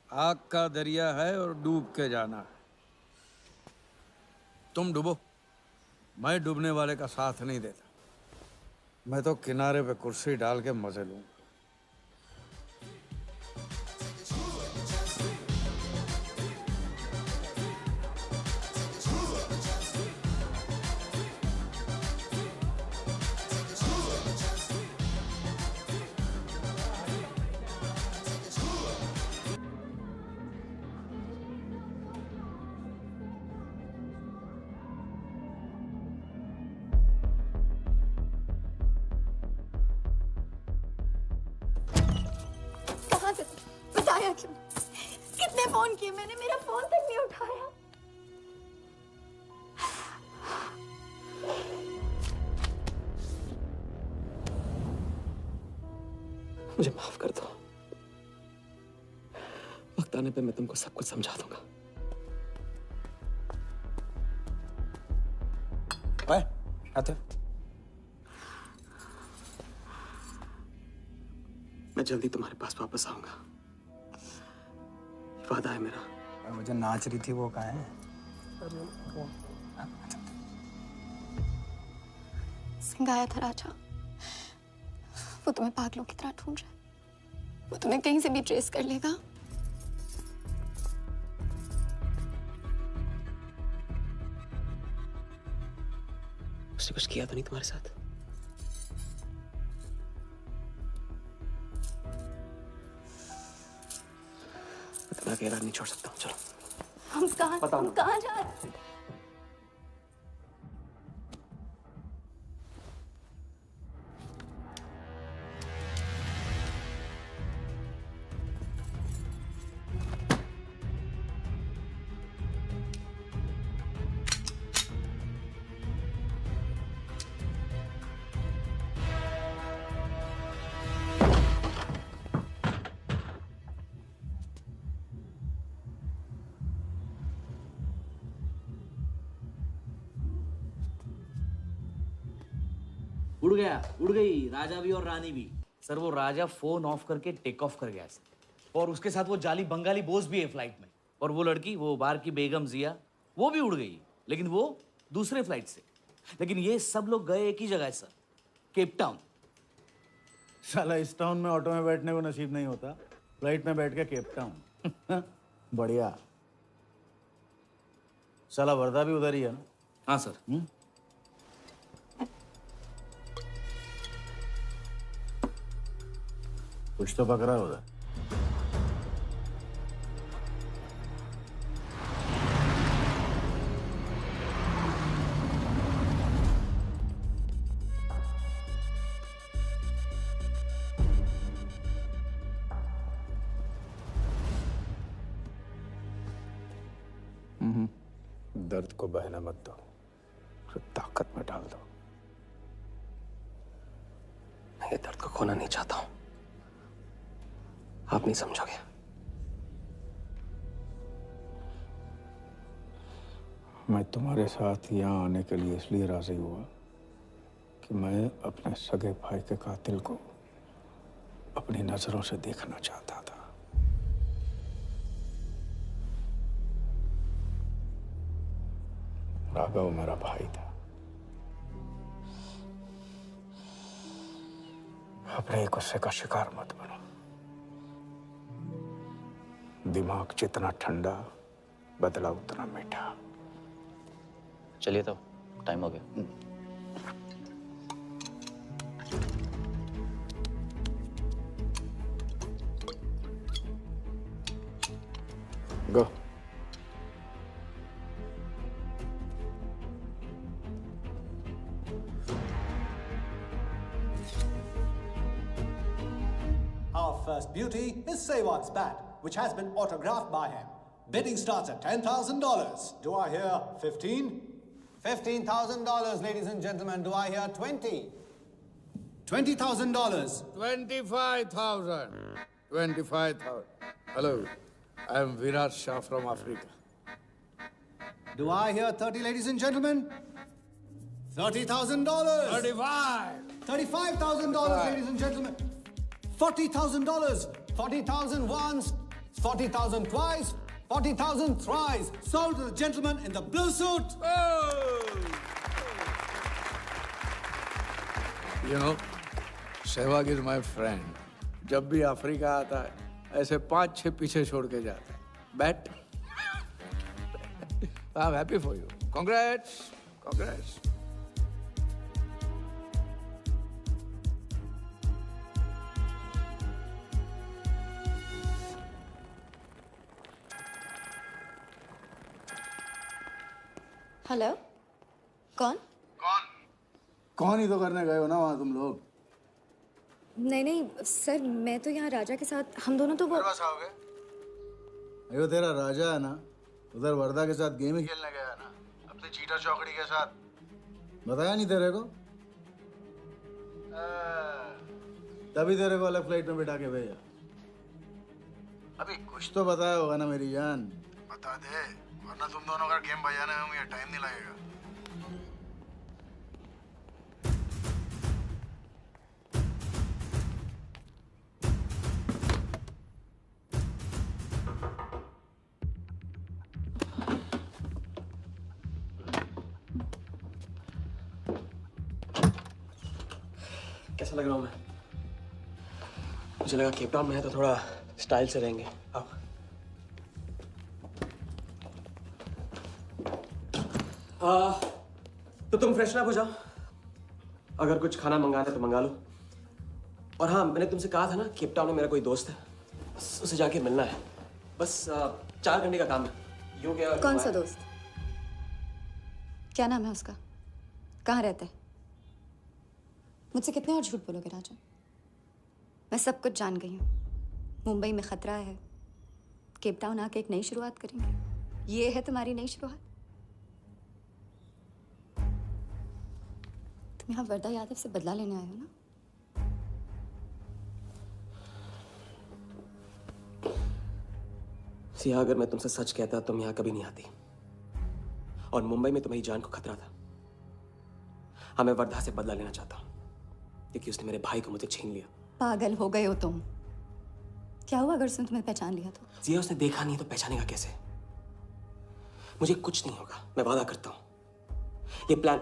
आग का दरिया है और डूब के जाना है। तुम डूबो, मैं डूबने वाले का साथ नहीं देता। मैं तो किनारे पे कुर्सी डाल के मजे लूंगा। बताया क्यों? कितने फोन किए मैंने, मेरा फोन तक नहीं उठाया। मुझे माफ कर दो। वक्त आने पे मैं तुमको सब कुछ समझा दूंगा। ओए, आते। मैं जल्दी तुम्हारे पास वापस आऊंगा। वादा है मेरा। वो जो नाच रही थी वो कहाँ है? सिंह आया था राजा। वो तुम्हें पागलों की तरह ढूंढ रहा है। वो तुम्हें कहीं से भी ट्रेस कर लेगा। उसने कुछ किया तो नहीं तुम्हारे साथ? इतना गहरा नहीं छोड़ सकता हूँ। चलो। हम कहाँ जा रहे हैं? उड़ गई राजा भी और रानी भी। सर वो राजा फोन ऑफ करके टेक ऑफ कर गया सर, और उसके साथ वो जाली बंगाली बोस भी है फ्लाइट में। और वो लड़की, वो बार की बेगम जिया, वो भी उड़ गई, लेकिन वो दूसरे फ्लाइट से। लेकिन ये सब लोग गए एक ही जगह है सर, केप टाउन। साला इस टाउन में ऑटो में बैठने को नसीब नहीं होता, फ्लाइट में बैठ के केप टाउन। बढ़िया। साला वर्दा भी उधर ही है ना? हाँ सर। कुछ तो पकड़ा उधर। दर्द को बहना मत दो, उसे ताकत में डाल दो। मैं ये दर्द को खोना नहीं चाहता हूं। आप नहीं समझोगे। मैं तुम्हारे साथ यहाँ आने के लिए इसलिए राजी हुआ कि मैं अपने सगे भाई के कातिल को अपनी नजरों से देखना चाहता था। राघव मेरा भाई था। अपने गुस्से का शिकार मत बनो। दिमाग जितना ठंडा, बदला उतना मीठा। चलिए तो टाइम हो गया। गो। first beauty is Sehwag's bat, which has been autographed by him. Bidding starts at $10,000. Do I hear 15? $15,000, ladies and gentlemen. Do I hear 20? $20,000. 25,000. 25,000. Hello, I am Virat Shah from Africa. Do I hear 30, ladies and gentlemen? $30,000. 35. $35,000, ladies and gentlemen. $40,000. 40,000 once, 40,000 twice, 40,000 thrice. Sold to the gentleman in the blue suit. You know, Sehwag is my friend. जब भी Africa आता है, ऐसे 5-6 पीछे छोड़ के जाता है. Bet. I'm happy for you. Congrats. Congrats. Hello, कौन? कौन ही तो करने गए हो ना वहाँ तुम लोग? नहीं सर, मैं तो यहाँ राजा के साथ, हम दोनों तो वो अयो तेरा राजा है ना, उधर वर्दा के साथ गेम ही खेलने गया ना, अपने चीटा चौकड़ी के साथ. बताया नहीं तेरे को? तभी तेरे को अलग फ्लाइट में बिठा के भेजा. अभी कुछ तो बताया होगा ना मेरी जान. बता दे, वरना तुम दोनों का गेम बजाने में मुझे टाइम नहीं लगेगा. कैसा लग रहा हूँ मैं? मुझे लगा केप टाउन में है तो थोड़ा स्टाइल से रहेंगे. आओ. तो तुम फ्रेशन अप हो जाओ. अगर कुछ खाना मंगाना है तो मंगा लो. और हाँ, मैंने तुमसे कहा था ना, केप टाउन में मेरा कोई दोस्त है, बस उसे जाके मिलना है. बस 4 घंटे का काम है. यूँ क्या? कौन सा दोस्त? क्या नाम है उसका? कहाँ रहता है? मुझसे कितने और झूठ बोलोगे राजा? मैं सब कुछ जान गई हूँ. मुंबई में खतरा है. केप टाउन आके एक नई शुरुआत करेंगे. ये है तुम्हारी नई शुरुआत? तुम यहाँ वर्दा यादव से बदला लेने आए हो ना? सिया, अगर मैं तुमसे सच कहता तुम यहाँ कभी नहीं आती. और मुंबई में तुम्हारी जान को खतरा था. हाँ, मैं वर्धा से बदला लेना चाहता हूँ क्योंकि उसने मेरे भाई को मुझे छीन लिया. पागल हो गए हो तुम. क्या हुआ अगर उसने तुम्हें पहचान लिया तो? जिया, उसने देखा नहीं तो पहचानेगा कैसे? मुझे कुछ नहीं होगा, मैं वादा करता हूं. ये प्लान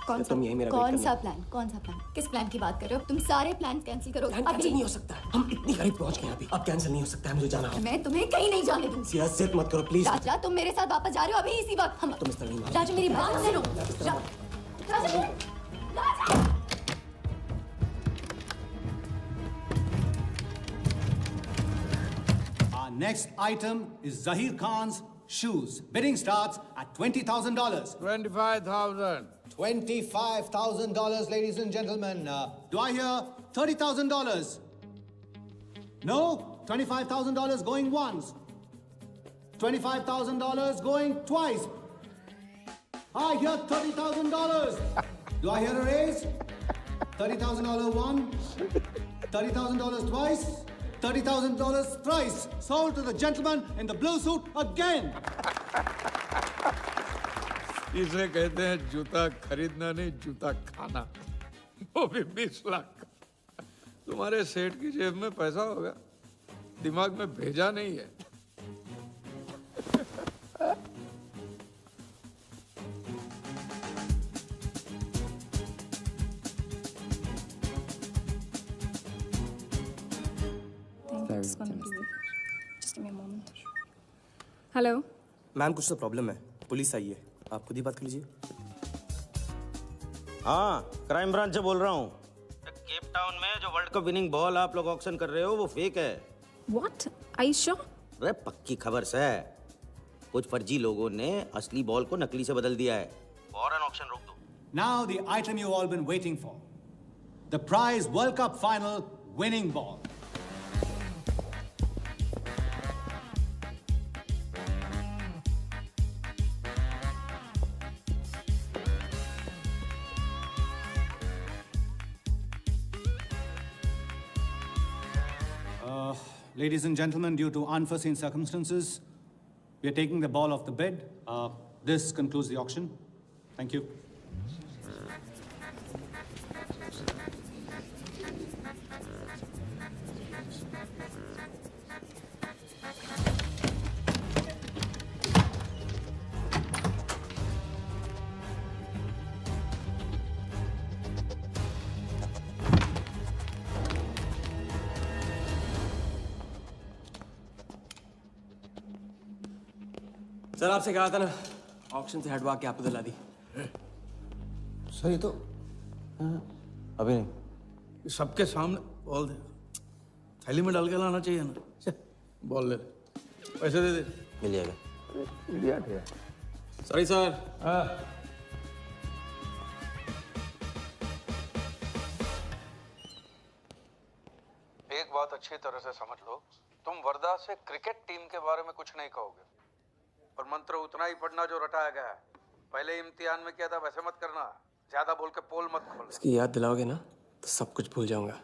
कौन सा? कौन सा प्लान? कौन सा प्लान? किस प्लान की बात कर रहे हो? तुम सारे प्लान कैंसिल करो. प्लान कैंसिल नहीं हो सकता. हम इतनी करीब पहुंच गए अभी. अब कैंसिल नहीं हो सकता है. मुझे जाना है. मैं तुम्हें कहीं नहीं जाने दूंगी. सिया, जिद मत करो प्लीज. राजा, तुम मेरे साथ वापस जा रहे हो अभी इसी वक्त. हम तुम इस तरह नहीं मान. राजा, मेरी बात सुनो. राजा, राजा. Our next item is Zahir Khan's shoes. Bidding starts at $20,000. 25,000. $25,000, ladies and gentlemen. Do I hear $30,000? No? $25,000 going once. $25,000 going twice. I hear $30,000. Do I hear a raise? $30,000 once. $30,000 twice. $30,000 thrice. Sold to the gentleman in the blue suit again. इसे कहते हैं जूता खरीदना नहीं, जूता खाना. वो भी 20 लाख. तुम्हारे सेठ की जेब में पैसा होगा, दिमाग में भेजा नहीं है. हेलो मैम, कुछ तो प्रॉब्लम है. पुलिस आई है, आप खुद ही बात कर लीजिए. हाँ, क्राइम ब्रांच से बोल रहा हूँ. केप टाउन में जो वर्ल्ड कप विनिंग बॉल आप लोग ऑक्शन कर रहे हो वो फेक है. व्हाट? Are you sure? अरे पक्की खबर से. कुछ फर्जी लोगों ने असली बॉल को नकली से बदल दिया है. फौरन ऑक्शन रोक दो. Now the item you all been waiting for. the prize World Cup final winning ball. Ladies and gentlemen, due to unforeseen circumstances, we are taking the ball off the bid. This concludes the auction. Thank you. Sir आपसे कहा था ना auction से हटवा के आपको दिला दी। Sir ये तो अभी नहीं। सबके सामने बॉल दे, थैली में डाल के लाना चाहिए ना। बॉल ले, पैसे दे दे। मिल जाएगा। Sorry sir. एक बात अच्छी तरह से समझ लो, तुम वर्धा से क्रिकेट टीम के बारे में कुछ नहीं कहोगे, और मंत्र उतना ही पढ़ना जो रटाया गया है। पहले इम्तिहान में किया था वैसे मत करना, ज्यादा बोल के पोल मत खोल। इसकी याद दिलाओगे ना तो सब कुछ भूल जाऊंगा।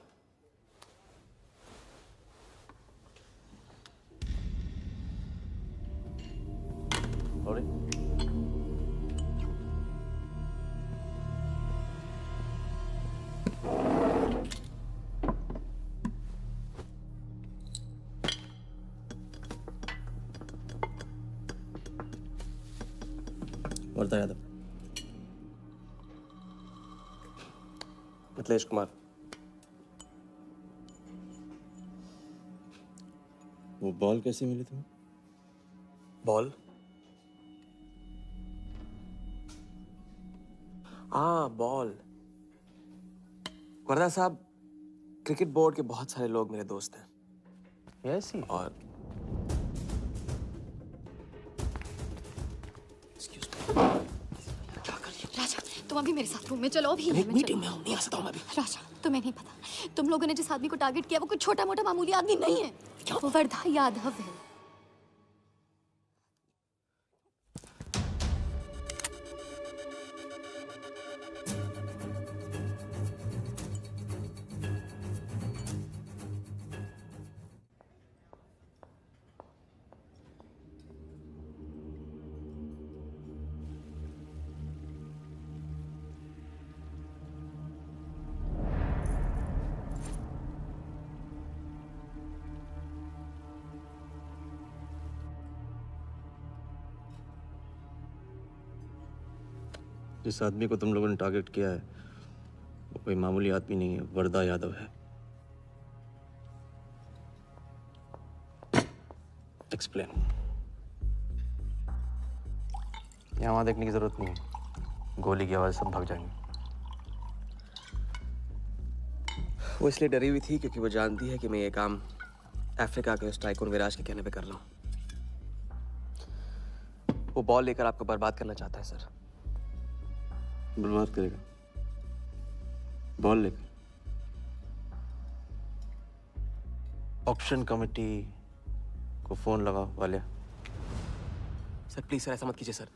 वर्धा यादव। मिथिलेश कुमार। वो बॉल कैसे मिली तुम्हें? बॉल? हाँ बॉल। वर्धा साहब, क्रिकेट बोर्ड के बहुत सारे लोग मेरे दोस्त हैं। यस और राजा, तुम अभी मेरे साथ रूम में चलो। अभी मीटिंग में हूँ, नहीं आ सकता हूँ मैं अभी। राजा, तुम्हें नहीं पता, तुम लोगों ने जिस आदमी को टारगेट किया वो कोई छोटा मोटा मामूली आदमी नहीं है। वो वर्धा यादव है। जिस आदमी को तुम लोगों ने टारगेट किया है वो कोई मामूली आदमी नहीं है, वर्धा यादव है। एक्सप्लेन। यहाँ वहाँ देखने की जरूरत नहीं है, गोली की आवाज सब भाग जाएंगे। वो इसलिए डरी हुई थी क्योंकि वो जानती है कि मैं ये काम अफ्रीका के उस टाइकून विराज के कहने पे कर रहा हूँ। वो बॉल लेकर आपको बर्बाद करना चाहता है सर। बर्बाद करेगा? बॉल लेकर? ऑक्शन कमेटी को फोन लगाओ वाले। सर प्लीज सर ऐसा मत कीजिए सर।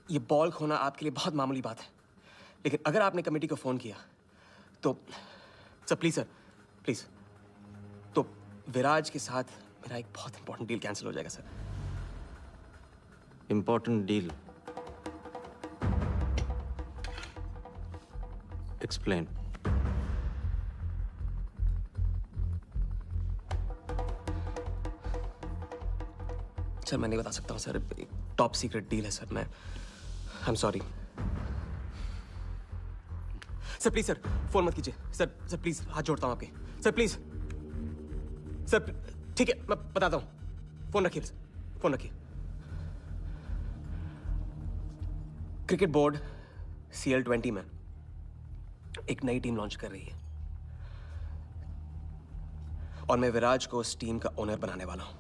ये बॉल खोना आपके लिए बहुत मामूली बात है, लेकिन अगर आपने कमेटी को फोन किया तो सर प्लीज तो विराज के साथ मेरा एक बहुत इंपॉर्टेंट डील कैंसिल हो जाएगा sir. Important deal? Explain. Sir मैं नहीं बता सकता हूँ सर, एक टॉप सीक्रेट डील है सर। मैं I am sorry sir. Please sir phone मत कीजिए सर प्लीज हाथ जोड़ता हूँ आपके सर, प्लीज सर। ठीक है मैं बताता हूँ, फोन रखिए सर, फोन रखिए। क्रिकेट बोर्ड CL20 में एक नई टीम लॉन्च कर रही है और मैं विराज को उस टीम का ओनर बनाने वाला हूं।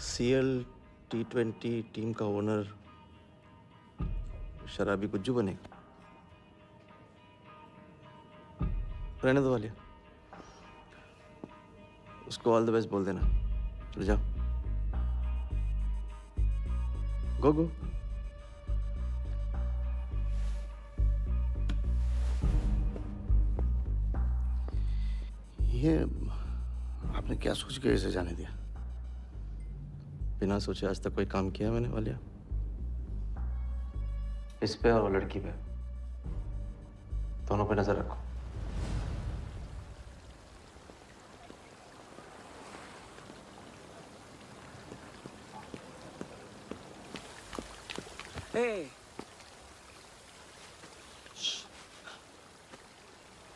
CL20? T20 टीम का ओनर शराबी गुज्जू बनेगा? रहने दो वालिया, उसको ऑल द बेस्ट बोल देना। चल जाओ, गो गो। ये आपने क्या सोच के इसे जाने दिया? बिना सोचे आज तक कोई काम किया मैंने वालिया? इस पे और वो लड़की पे, दोनों पे नजर रखो। Hey.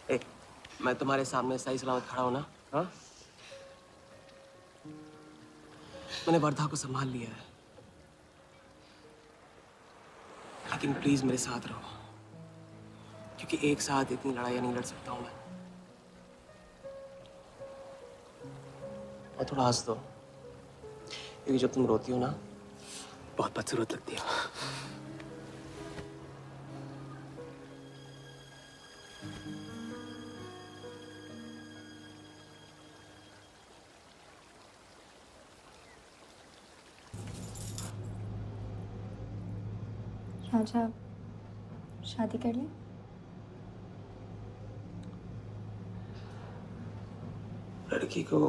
Hey, मैं तुम्हारे सामने सही सलामत खड़ा हूं ना? हाँ? मैंने वर्धा को संभाल लिया है, लेकिन प्लीज मेरे साथ रहो, क्योंकि एक साथ इतनी लड़ाइयां नहीं लड़ सकता हूं मैं। और थोड़ा हंस दो, क्योंकि जब तुम रोती हो ना, बहुत बदसूरत लगती है। राजा, शादी कर ले। लड़की को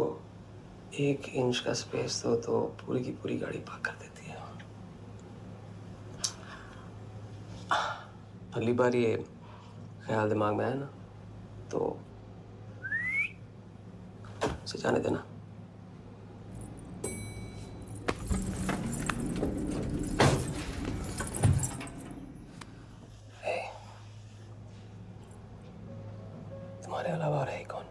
1 इंच का स्पेस दो तो पूरी की पूरी गाड़ी पार्क कर देती है। अगली बार ये ख्याल दिमाग में आया ना, तो उसे जाने देना। तुम्हारे अलावा और है कौन?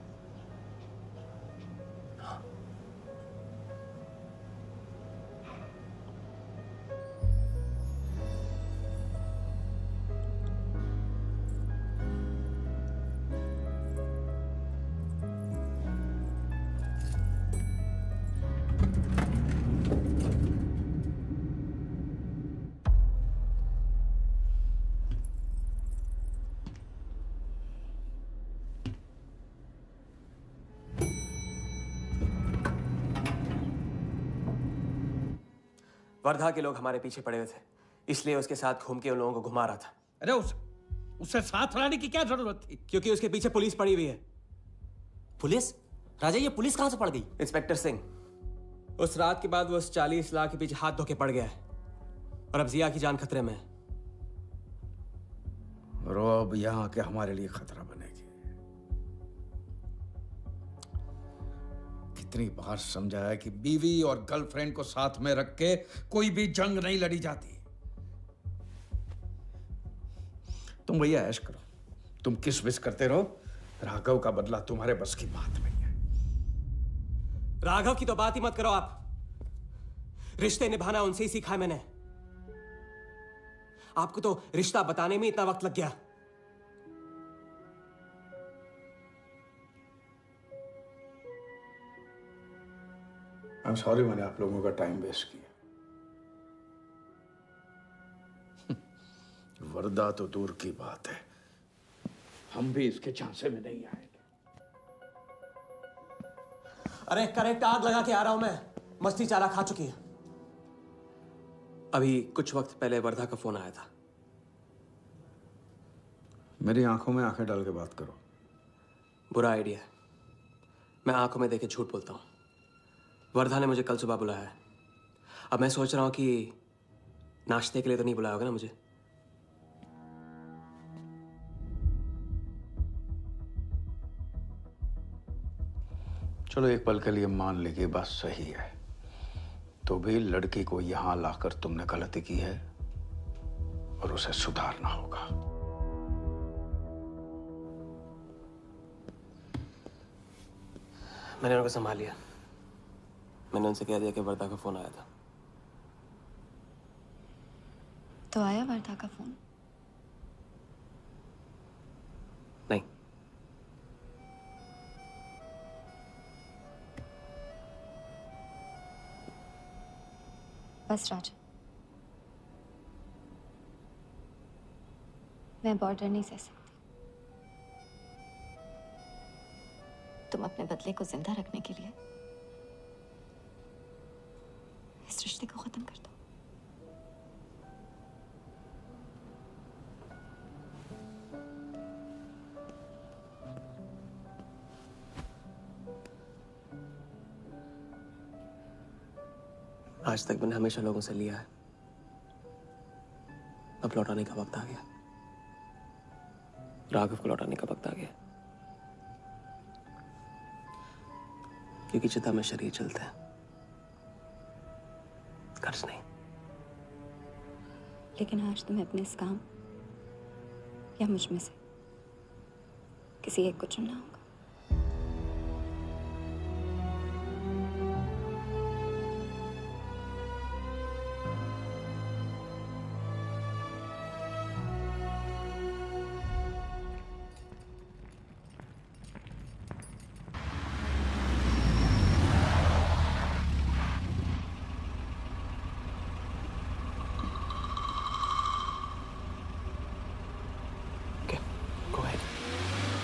वर्धा के लोग हमारे पीछे पड़े हुए थे, इसलिए उसके साथ घूम के उन लोगों को घुमा रहा था। अरे उससे साथ लाने की क्या जरूरत थी? क्योंकि उसके पीछे पुलिस पड़ी हुई है। पुलिस? राजा, ये पुलिस कहां से पड़ गई? इंस्पेक्टर सिंह, उस रात के बाद वो उस 40 लाख के पीछे हाथ धो के पड़ गया है, और अब जिया की जान खतरे में है। और वो अब यहाँ के हमारे लिए खतरा बनेगी। कितनी बार समझाया कि बीवी और गर्लफ्रेंड को साथ में रख के कोई भी जंग नहीं लड़ी जाती। तुम भैया ऐश करो, तुम किस विस करते रहो, राघव का बदला तुम्हारे बस की बात नहीं है। राघव की तो बात ही मत करो आप। रिश्ते निभाना उनसे ही सीखा है मैंने। आपको तो रिश्ता बताने में इतना वक्त लग गया। I'm sorry मैंने आप लोगों का टाइम वेस्ट किया। वर्दा तो दूर की बात है, हम भी इसके झांसे में नहीं आएंगे। अरे करेक्ट आग लगा के आ रहा हूं मैं, मस्ती चारा खा चुकी है। अभी कुछ वक्त पहले वर्धा का फोन आया था। मेरी आंखों में आंखें डाल के बात करो। बुरा आइडिया है, मैं आंखों में देखे झूठ बोलता हूं। वर्धा ने मुझे कल सुबह बुलाया है। अब मैं सोच रहा हूं कि नाश्ते के लिए तो नहीं बुलाया होगा ना मुझे। चलो एक पल के लिए मान ली कि बात सही है, तो भी लड़की को यहां लाकर तुमने गलती की है और उसे सुधारना होगा। मैंने उनको संभाल लिया। मैंने उनसे कह दिया कि वर्धा का फोन आया था। तो आया वर्धा का फोन? नहीं। बस राजा, मैं बॉर्डर नहीं सह सकती। तुम अपने बदले को जिंदा रखने के लिए इस रिश्ते को खत्म कर दो। आज तक मैंने हमेशा लोगों से लिया है, अब लौटाने का वक्त आ गया। राघव को लौटाने का वक्त आ गया, क्योंकि चिता में शरीर चलता है, कर्ज नहीं। लेकिन आज तुम्हें अपने इस काम या मुझ में से किसी एक को चुनना होगा।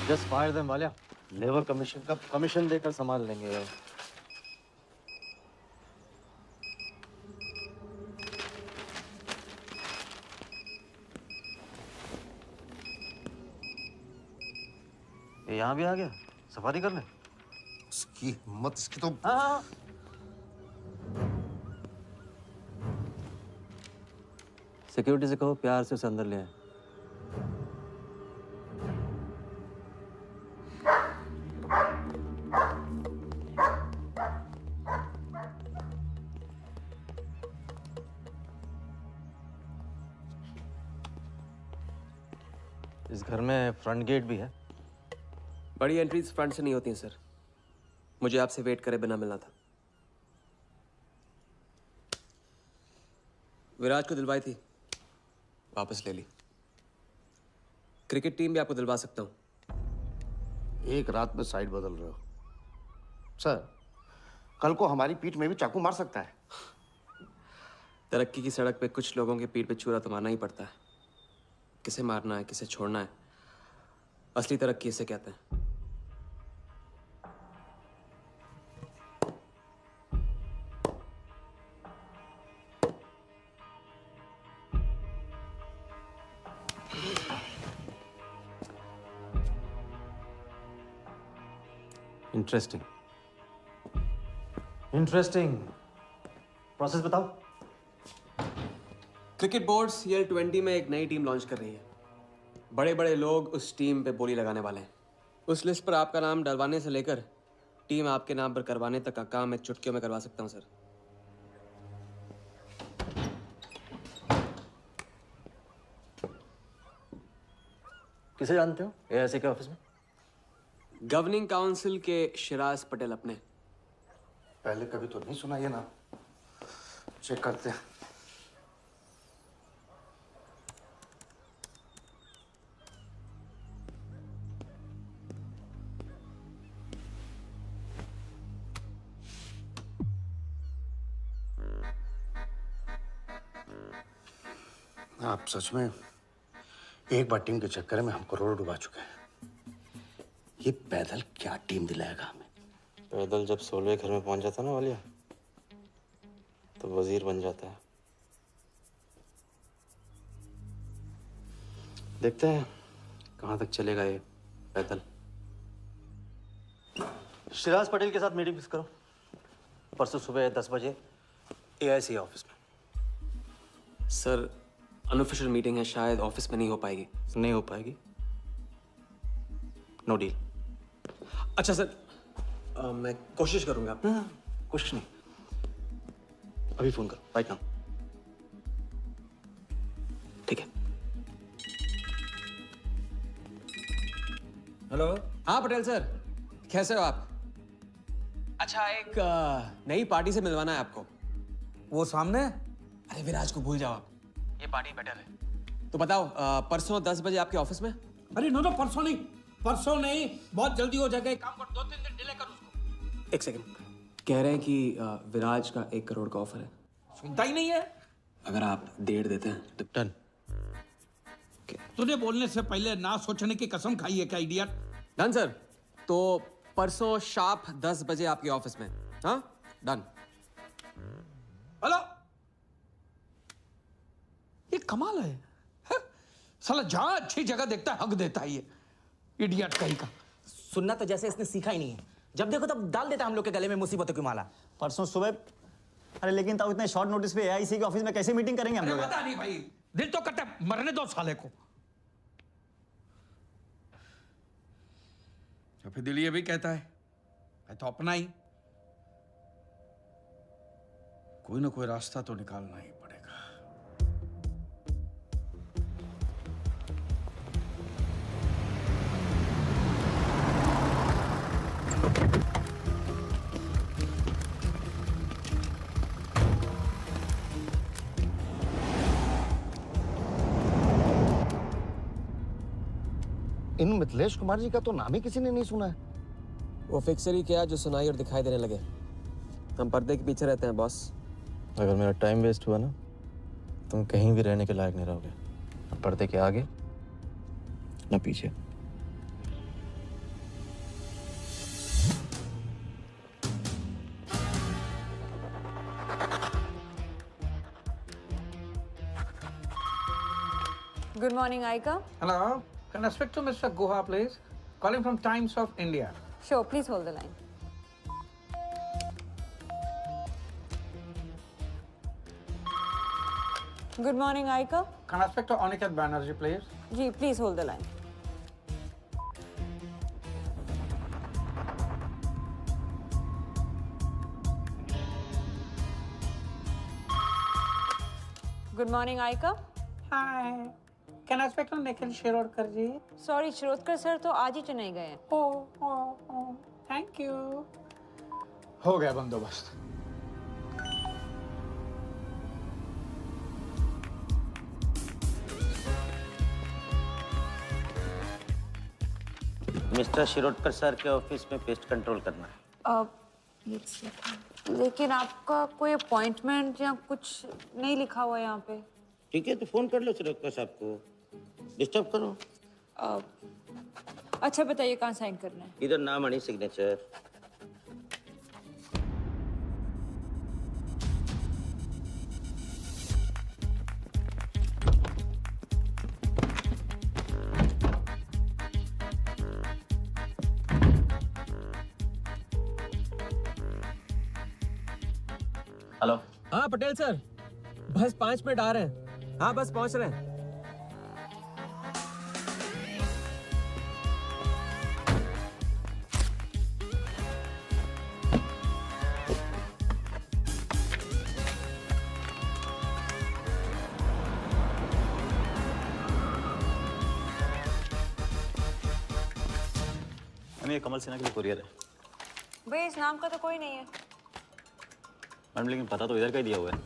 Just fire them Walia, labour commission का कमीशन देकर संभाल लेंगे। ये यहाँ भी आ गया, सफारी कर ले। उसकी हिम्मत, इसकी तो। हाँ। सिक्योरिटी से कहो प्यार से उसे अंदर ले आए। इस घर में फ्रंट गेट भी है। बड़ी एंट्रीज फ्रंट से नहीं होती हैं सर, मुझे आपसे वेट करे बिना मिलना था। विराज को दिलवाई थी, वापस ले ली। क्रिकेट टीम भी आपको दिलवा सकता हूं। एक रात में साइड बदल रहे हो सर, कल को हमारी पीठ में भी चाकू मार सकता है। तरक्की की सड़क पे कुछ लोगों के पीठ पे छुरा तो मारना ही पड़ता है। किसे मारना है, किसे छोड़ना है, असली तरक्की इसे कहते हैं। Interesting, interesting. प्रोसेस बताओ। क्रिकेट बोर्ड CL20 में एक नई टीम लॉन्च कर रही है। बड़े बड़े लोग उस टीम पे बोली लगाने वाले हैं। उस लिस्ट पर आपका नाम डलवाने से लेकर टीम आपके नाम पर करवाने तक का काम मैं चुटकियों में करवा सकता हूं सर। किसे जानते हो AIC के ऑफिस में? गवर्निंग काउंसिल के शिराज पटेल अपने। पहले कभी तो नहीं सुना ये नाम। चेक करते हैं। आप सच में एक बार टीम के चक्कर में हम करोड़ डुबा चुके हैं। ये पैदल क्या टीम दिलाएगा हमें? पैदल जब 16वें घर में पहुंच जाता ना वालिया, तो वजीर बन जाता है। देखते हैं कहां तक चलेगा ये पैदल। शिराज पटेल के साथ मीटिंग फिक्स करो, परसों सुबह 10 बजे AIC ऑफिस में। सर अनऑफिशियल मीटिंग है, शायद ऑफिस में नहीं हो पाएगी। नहीं हो पाएगी? No deal. अच्छा सर, मैं कोशिश करूंगा। कुछ नहीं, अभी फोन करो राइट नाउ। ठीक है। हेलो। हाँ पटेल सर, कैसे हो आप? अच्छा, एक नई पार्टी से मिलवाना है आपको। वो सामने? अरे विराज को भूल जाओ आप, ये पार्टी बेटर है। तो बताओ परसों 10 बजे आपके ऑफिस में? अरे नो परसों नहीं, परसों नहीं, बहुत जल्दी हो जाएगा। एक काम कर, 2-3 दिन डिले कर उसको। एक सेकंड, कह रहे हैं कि विराज का 1 करोड़ का ऑफर है। सुनता ही नहीं है। अगर आप डेढ़ देते हैं तो डन। तूने बोलने से पहले ना सोचने की कसम खाई है क्या इडियट? Done sir. तो परसों शार्प 10 बजे आपके ऑफिस में। हाँ डन। हेलो, ये कमाल है, हैं? साला जहां अच्छी जगह देखता है हक देता है ये इडियट कहीं का। सुनना तो जैसे इसने सीखा ही नहीं है, जब देखो तब डाल देता है हम लोग के गले में मुसीबतों की माला। परसों सुबह। अरे लेकिन तब इतने शॉर्ट नोटिस पे एआईसी के ऑफिस में कैसे मीटिंग करेंगे हम लोग? पता नहीं भाई, दिल तो करता है मरने दो साले को। तो फिर दिल ये भी कहता है मैं तो अपना ही, कोई ना कोई रास्ता तो निकालना ही पड़ेगा। इन मिथिलेश कुमार जी का तो नाम ही किसी ने नहीं सुना है। वो फिक्सर ही क्या जो सुनाई और दिखाई देने लगे। हम पर्दे के पीछे रहते हैं बॉस। अगर मेरा टाइम वेस्ट हुआ ना, तुम कहीं भी रहने के लायक नहीं रहोगे, ना पर्दे के आगे ना पीछे। Good morning, Aika. Hello, can I speak to Mr. Guha, please? Calling from Times of India. Sure, please hold the line. Good morning, Aika. Can I speak to Aniket Banerjee, please? Ji, please hold the line. Good morning, Aika. Hi. Can I speak to Nikhil Shirodkar ji? Sorry, Shirodkar sir तो आज ही चेन्नई गए हैं। Oh, thank you. हो गया बंदोबस्त। Mister Shirodkar sir के office में pest control करना है। लेकिन आपका कोई अपॉइंटमेंट या कुछ नहीं लिखा हुआ यहाँ पे। ठीक है, तो फोन कर लो शिरोडकर साहब को, डिस्टर्ब करो। अच्छा बताइए कहाँ साइन करना है? इधर नाम आणि सिग्नेचर। हेलो। हाँ पटेल सर, बस 5 मिनट आ रहे हैं। हाँ बस पहुंच रहे हैं। ये कमल सिन्हा के लिए कुरियर है। भैया इस नाम का तो कोई नहीं है। मैडम लेकिन पता तो इधर का ही दिया हुआ है।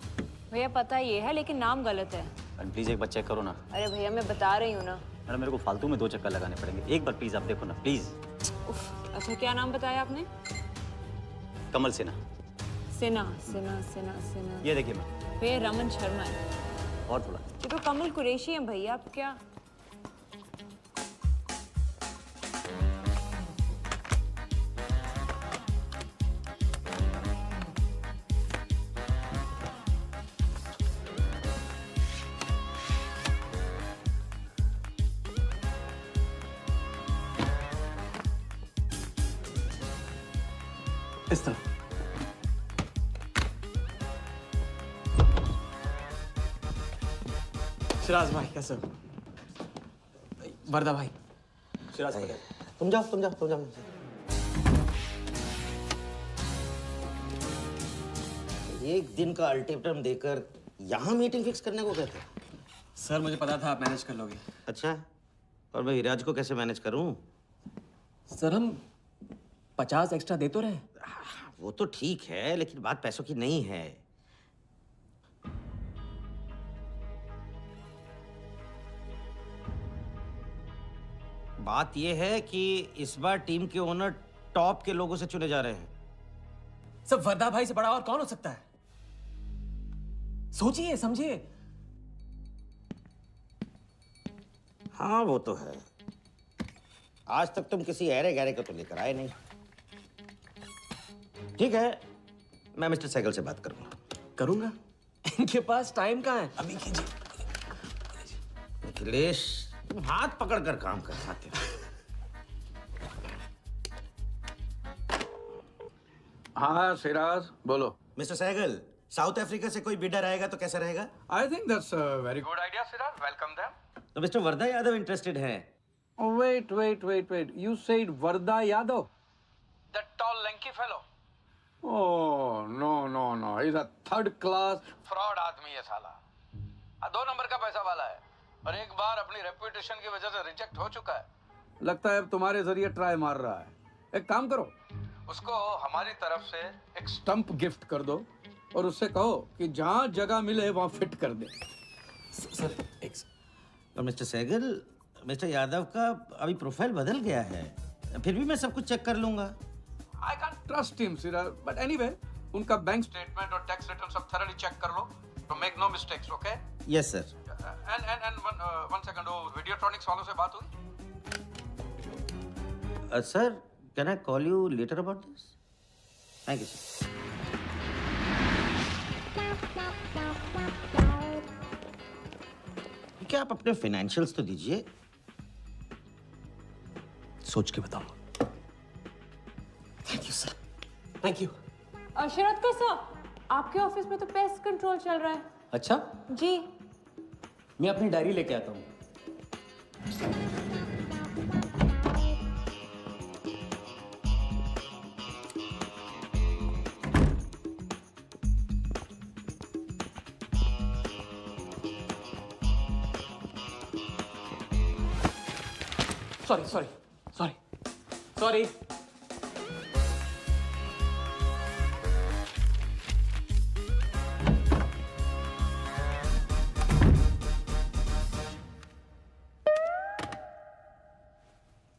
भैया पता ये है लेकिन नाम गलत है। मैडम प्लीज एक बार चेक करो ना। अरे भैया मैं बता रही हूँ ना। मैडम मेरे को फालतू में 2 चक्कर लगाने पड़ेंगे, एक बार प्लीज आप देखो ना प्लीज। अच्छा क्या नाम बताया आपने? कमल सिन्हा। सिन्हा सिन्हा सिन्हा सिन्हा। ये देखिए मैम। भैया रमन शर्मा है। और थोड़ा। ये तो कमल कुरैशी है भैया, आप क्या? इस तरह। शिराज भाई कैसे हो? वर्दा भाई। शिराज भाई। तुम जाओ। एक दिन का अल्टीमेटम देकर यहाँ मीटिंग फिक्स करने को कहते हैं? सर मुझे पता था आप मैनेज कर लोगे। अच्छा, और मैं विराज को कैसे मैनेज करूं? सर हम 50 एक्स्ट्रा दे तो रहे। वो तो ठीक है, लेकिन बात पैसों की नहीं है। बात यह है कि इस बार टीम के ओनर टॉप के लोगों से चुने जा रहे हैं। सब वर्दा भाई से बड़ा और कौन हो सकता है? सोचिए समझिए। हाँ वो तो है, आज तक तुम किसी अरे गहरे को तो लेकर आए नहीं। ठीक है, मैं मिस्टर सहगल से बात करूंगा। इनके पास टाइम कहाँ है? अभी कीजिए। अखिलेश, तुम हाथ पकड़ कर काम कर पाते हो। हाँ सिराज, बोलो। मिस्टर सहगल, साउथ अफ्रीका से कोई बिडर आएगा तो कैसा रहेगा? I think that's a very good idea Siraj, welcome them. तो मिस्टर वर्धा यादव इंटरेस्टेड है? Wait. You said Varda Yadav? That tall, lanky fellow? Oh, no. He's a third class fraud आदमी है साला। 2 नंबर का पैसा वाला है और एक बार अपनी रेपुटेशन की वजह से रिजेक्ट हो चुका है। लगता है अब तुम्हारे जरिए ट्राई मार रहा है। एक काम करो, उसको हमारी तरफ से एक स्टंप गिफ्ट कर दो और उससे कहो कि जहाँ जगह मिले वहाँ फिट कर दे। सर और मिस्टर सहगल, मिस्टर यादव का अभी प्रोफाइल बदल गया है, फिर भी मैं सब कुछ चेक कर लूंगा। I can't trust him, Siraj. But anyway, उनका बैंक स्टेटमेंट और टैक्स रिटर्न सब thoroughly चेक कर लो, तो make no mistakes, okay? Yes, sir. And one second, वो वीडियोट्रॉनिक्स वालों से बात हुई? Sir, can I call you later about this? Thank you, sir. क्या आप अपने फाइनेंशियल्स तो दीजिए। सोच के बताऊंगा। Thank you sir, thank you. Sharad sir, आपके ऑफिस में तो पेस्ट कंट्रोल चल रहा है। अच्छा जी, मैं अपनी डायरी लेके आता हूँ। सॉरी।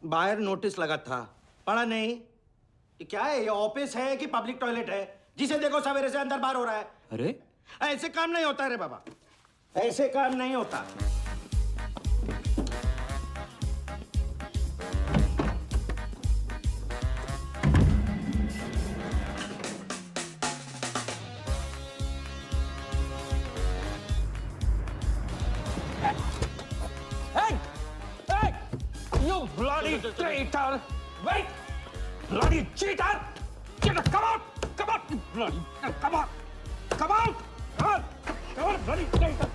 बाहर नोटिस लगा था, पढ़ा नहीं? ये क्या है? ये ऑफिस है कि पब्लिक टॉयलेट है? जिसे देखो सवेरे से अंदर बाहर हो रहा है। अरे ऐसे काम नहीं होता रे बाबा, ऐसे काम नहीं होता। Bloody traitor! Wait! Bloody cheater! Cheater, come out! Come out! Bloody, come out! Come out! Come on, bloody traitor!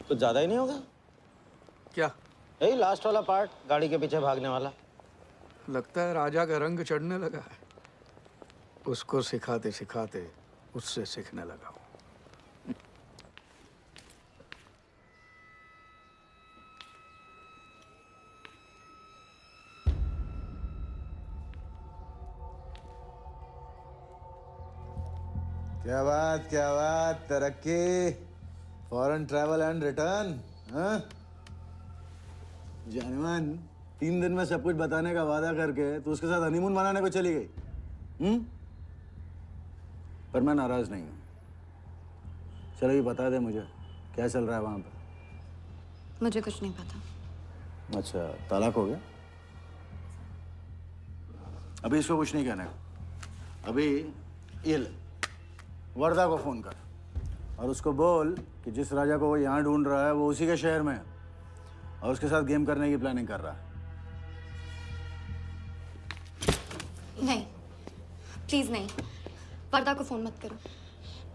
कुछ ज्यादा ही नहीं होगा क्या? यही लास्ट वाला पार्ट, गाड़ी के पीछे भागने वाला। लगता है राजा का रंग चढ़ने लगा है। उसको सिखाते सिखाते उससे सीखने लगा हूं। क्या बात, तरक्की, फॉरेन ट्रैवल एंड रिटर्न। हाँ जानवन, 3 दिन में सब कुछ बताने का वादा करके तू उसके साथ हनीमून मनाने को चली गई। पर मैं नाराज नहीं हूँ। चलो ये बता दे मुझे, क्या चल रहा है वहां पर? मुझे कुछ नहीं पता। अच्छा, तलाक हो गया? अभी इसको कुछ नहीं कहने का। अभी ये ले, वर्धा को फोन कर और उसको बोल कि जिस राजा को वो यहाँ ढूंढ रहा है वो उसी के शहर में है और उसके साथ गेम करने की प्लानिंग कर रहा है। नहीं, प्लीज नहीं, वर्धा को फोन मत करो।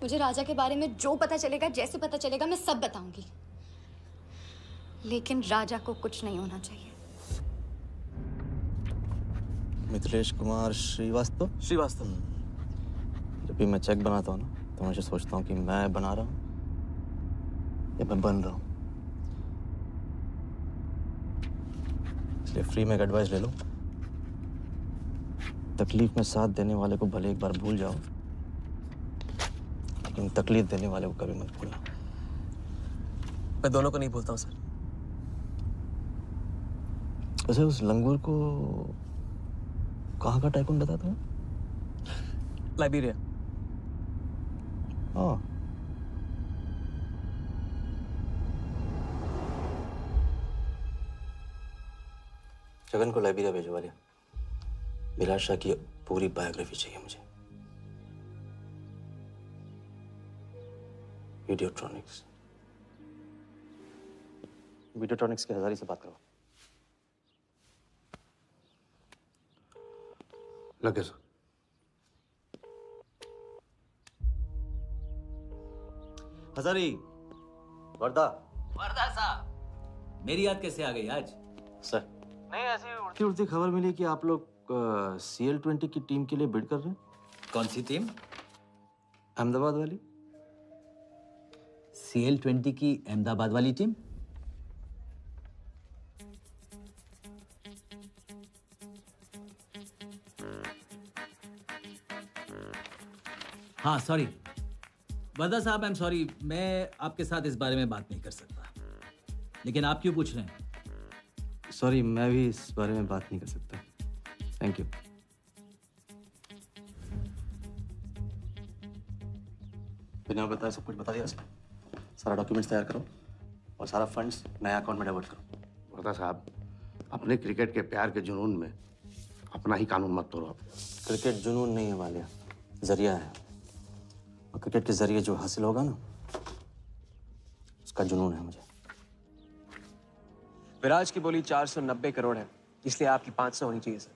मुझे राजा के बारे में जो पता चलेगा, जैसे पता चलेगा, मैं सब बताऊंगी, लेकिन राजा को कुछ नहीं होना चाहिए। मिथिलेश कुमार श्रीवास्तव। जब भी मैं चेक बनाता हूँ ना, तो मुझे सोचता हूँ कि मैं बना रहा हूँ या मैं बन रहा हूँ। इसलिए फ्री में एक एडवाइस ले लो, तकलीफ में साथ देने वाले को भले एक बार भूल जाओ, लेकिन तकलीफ देने वाले को कभी मत भूलना। मैं दोनों को नहीं भूलता हूँ सर। वैसे उस लंगूर को कहाँ का टाइकून बताया तुम्हें? लाइबेरिया। हाँ। जगन को लाइबेरिया भेजवा दिया। विराट शाह की पूरी बायोग्राफी चाहिए मुझे। वीडियोट्रॉनिक्स के हजारी से बात करो। लगे सर। हजारी, वर्दा साहब, मेरी याद कैसे आ गई आज? सर नहीं, ऐसी उड़ती उड़ती खबर मिली कि आप लोग CL20 की टीम के लिए बिड कर रहे हैं। कौन सी टीम? अहमदाबाद वाली। CL20 की अहमदाबाद वाली टीम? हाँ सॉरी वर्दा साहब, आई एम सॉरी, मैं आपके साथ इस बारे में बात नहीं कर सकता। लेकिन आप क्यों पूछ रहे हैं? सॉरी, मैं भी इस बारे में बात नहीं कर सकता। Thank you. बिना बताए सब कुछ बता दिया उसने। सारा डॉक्यूमेंट्स तैयार करो और सारा फंड्स नए अकाउंट में डाइवर्ट करो। वर्दा साहब, अपने क्रिकेट के प्यार के जुनून में अपना ही कानून मत तोड़ो। क्रिकेट जुनून नहीं है वालिया, जरिया है। और क्रिकेट के जरिए जो हासिल होगा ना, उसका जुनून है मुझे। विराज की बोली 490 करोड़ है, इसलिए आपकी 500 होनी चाहिए सर।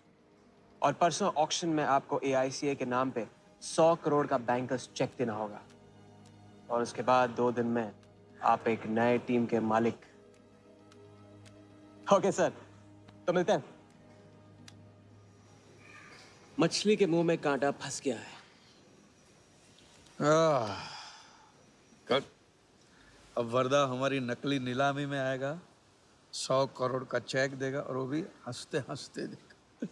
और परसों ऑक्शन में आपको AICA के नाम पे 100 करोड़ का बैंकर्स चेक देना होगा। और उसके बाद 2 दिन में आप एक नए टीम के मालिक। ओके सर, तो मिलते हैं। मछली के मुंह में कांटा फंस गया है। कल अब वर्दा हमारी नकली नीलामी में आएगा, 100 करोड़ का चेक देगा और वो भी हंसते हंसते देगा।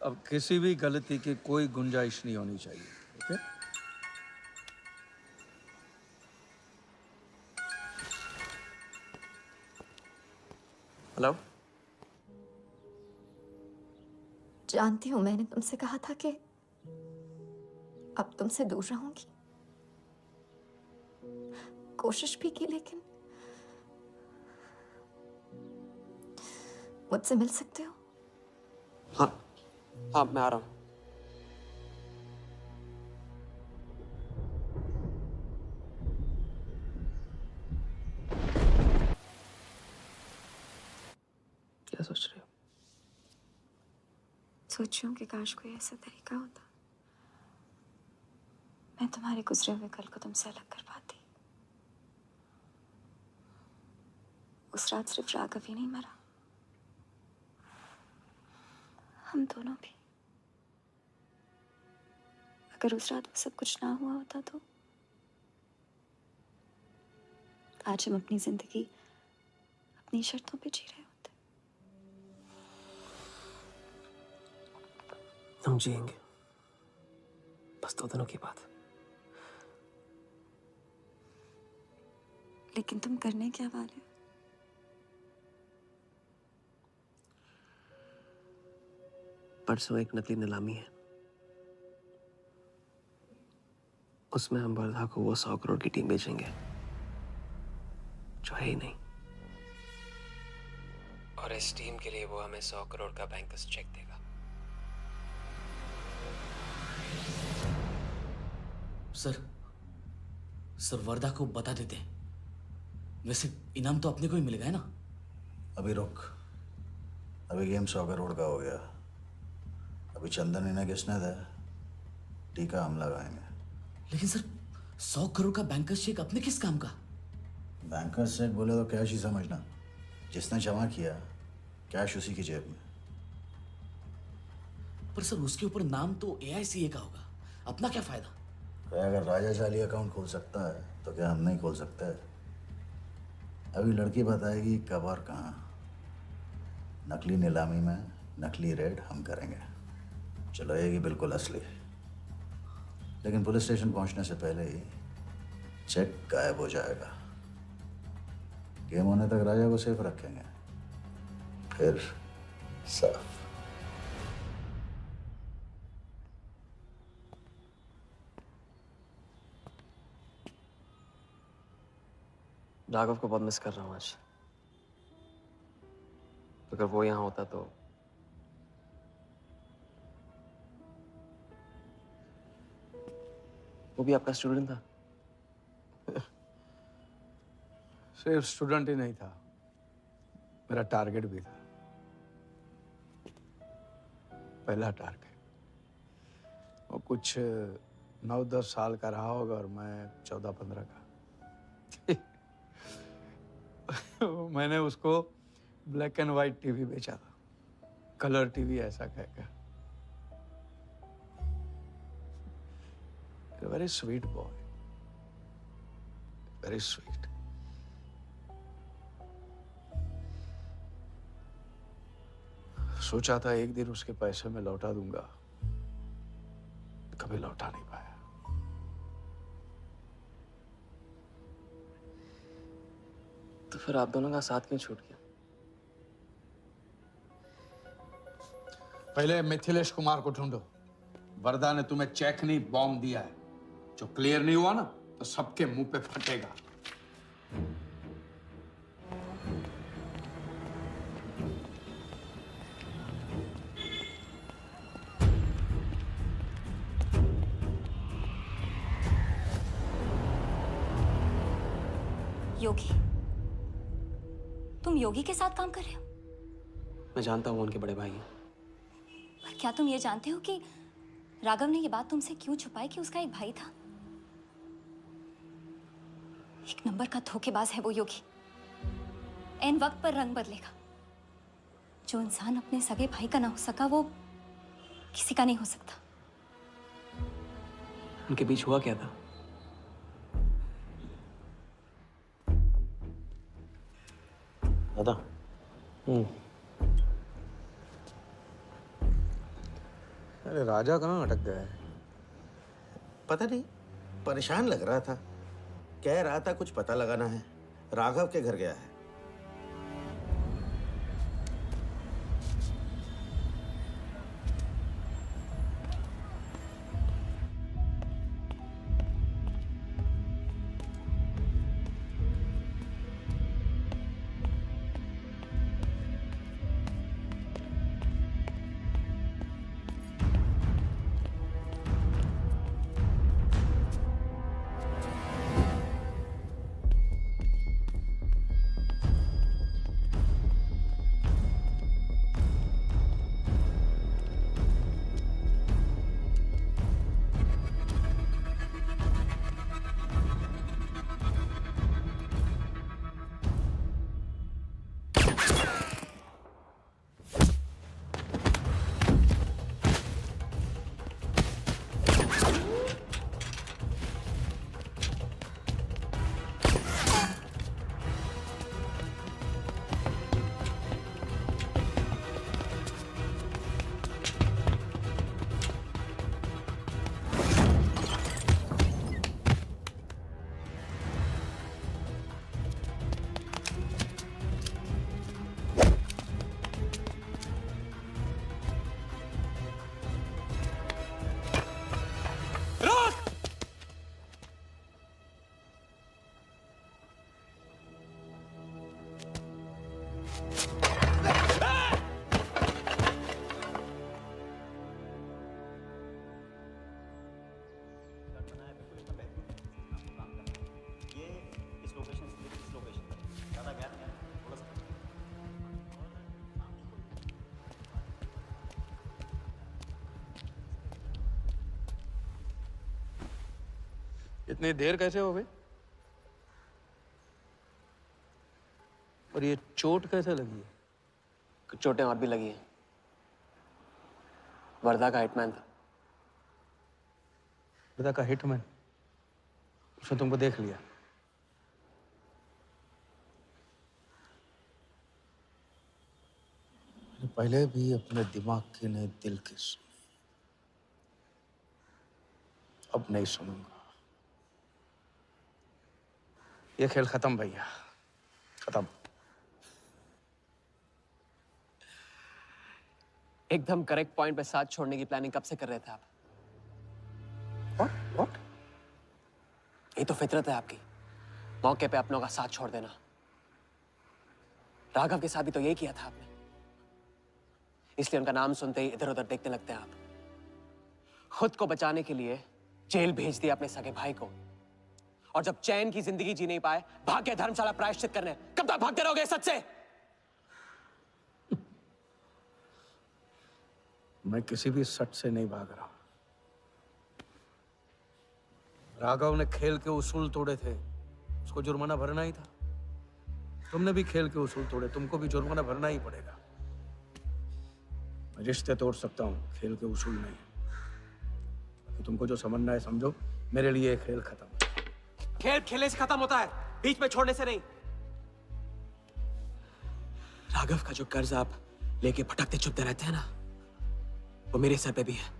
अब किसी भी गलती की कोई गुंजाइश नहीं होनी चाहिए। ओके? हेलो। जानती हूँ मैंने तुमसे कहा था कि अब तुमसे दूर रहूंगी। कोशिश भी की, लेकिन मुझसे मिल सकते हो? हाँ, मैं आ रहा हूँ। क्या सोच रहे हो? सोच रही हूँ कि काश कोई ऐसा तरीका होता मैं तुम्हारे गुजरे हुए कल को तुमसे अलग कर पाती। उस रात सिर्फ राघव ही नहीं मरा, हम दोनों भी। अगर उस रात वो सब कुछ ना हुआ होता तो आज हम अपनी जिंदगी अपनी शर्तों पे जी रहे होते। हम जिएंगे, बस 2 दिनों की बात। लेकिन तुम करने क्या वाले हो? परसों एक नकली नीलामी है, उसमें हम वर्धा को वो 100 करोड़ की टीम बेचेंगे जो है ही नहीं। और इस टीम के लिए वो हमें 100 करोड़ का बैंकर्स चेक देगा। सर वर्धा को बता देते हैं। वैसे इनाम तो अपने को ही मिलेगा है ना? अभी रुक, अभी गेम 100 करोड़ का हो गया। अभी चंदन इन्हें किसने था, टीका हम लगाएंगे। लेकिन सर 100 करोड़ का बैंकर्स चेक अपने किस काम का? बैंकर्स चेक बोले तो कैश ही समझना। जिसने जमा किया कैश उसी की जेब में। पर सर उसके ऊपर नाम तो AICA का होगा, अपना क्या फायदा? अगर राजा चाली अकाउंट खोल सकता है तो क्या हम नहीं खोल सकते? अभी लड़की बताएगी कब और कहाँ। नकली नीलामी में नकली रेड हम करेंगे, चलाएगी बिल्कुल असली। लेकिन पुलिस स्टेशन पहुंचने से पहले ही चेक गायब हो जाएगा। गेम होने तक राजा को सेफ रखेंगे, फिर साफ। राघव को बहुत मिस कर रहा हूँ आज। अगर वो यहाँ होता तो वो भी आपका स्टूडेंट था? सिर्फ स्टूडेंट ही नहीं था, मेरा टारगेट भी था। पहला टारगेट। वो कुछ 9-10 साल का रहा होगा और मैं 14-15 का। मैंने उसको ब्लैक एंड व्हाइट टीवी बेचा था, कलर टीवी ऐसा कहकर। Very sweet boy, very sweet. सोचा था एक दिन उसके पैसे मैं लौटा दूंगा, कभी लौटा नहीं पाया। तो फिर आप दोनों का साथ क्यों छूट गया? पहले मिथिलेश कुमार को ढूंढो। वर्दा ने तुम्हें चेक नहीं बॉम्ब दिया है। जो क्लियर नहीं हुआ ना तो सबके मुंह पे फटेगा। योगी, तुम योगी के साथ काम कर रहे हो? मैं जानता हूँ उनके बड़े भाई हैं। पर क्या तुम ये जानते हो कि राघव ने ये बात तुमसे क्यों छुपाई कि उसका एक भाई था? एक नंबर का धोखेबाज है वो योगी। एन वक्त पर रंग बदलेगा। जो इंसान अपने सगे भाई का ना हो सका वो किसी का नहीं हो सकता। उनके बीच हुआ क्या था? दादा। अरे राजा कहाँ अटक गया है? पता नहीं, परेशान लग रहा था। कह रहा था कुछ पता लगाना है। राघव के घर गया है। इतनी देर कैसे हो गई? और ये चोट कैसे लगी है? कुछ चोटें और भी लगी हैं। वर्धा का हिटमैन था। वर्धा का हिटमैन? उसने तुमको देख लिया? मैंने पहले भी अपने दिमाग की नहीं दिल की सुनी, अब नहीं सुनूंगा। ये खेल खत्म भैया, खत्म। एकदम करेक्ट पॉइंट पे साथ छोड़ने की प्लानिंग कब से कर रहे थे आप? What? ये तो फितरत है आपकी। मौके पे अपनों का साथ छोड़ देना। राघव के साथ भी तो यही किया था आपने, इसलिए उनका नाम सुनते ही इधर उधर देखने लगते हैं आप। खुद को बचाने के लिए जेल भेज दिया अपने सगे भाई को, और जब चैन की जिंदगी जी नहीं पाए भाग के धर्मशाला प्रायश्चित करने। कब तक भागते रहोगे सच से? मैं किसी भी सच से नहीं भाग रहा। राघव ने खेल के उसूल तोड़े थे, उसको जुर्माना भरना ही था। तुमने भी खेल के उसूल तोड़े, तुमको भी जुर्माना भरना ही पड़ेगा। मैं रिश्ते तोड़ सकता हूँ, खेल के उसूल नहीं। तो तुमको जो समझना है समझो, मेरे लिए खेल खत्म। खेल खेलने से खत्म होता है, बीच में छोड़ने से नहीं। राघव का जो कर्ज आप लेके भटकते चुपते रहते हैं ना, वो मेरे सर पे भी है।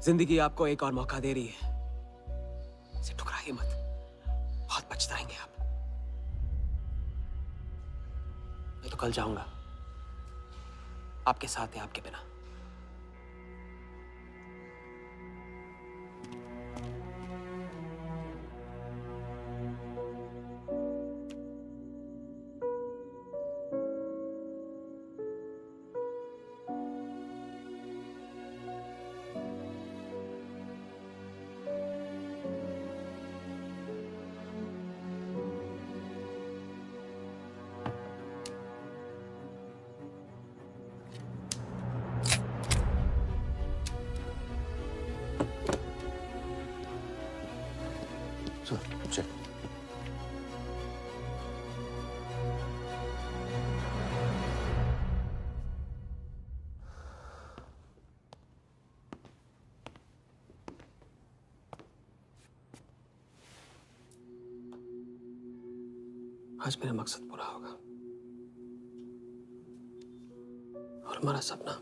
जिंदगी आपको एक और मौका दे रही है, इसे ठुकराइए मत, बहुत पछताएंगे आप। मैं तो कल जाऊंगा, आपके साथ है, आपके बिना। चल। आज मेरा मकसद पूरा होगा और हमारा सपना।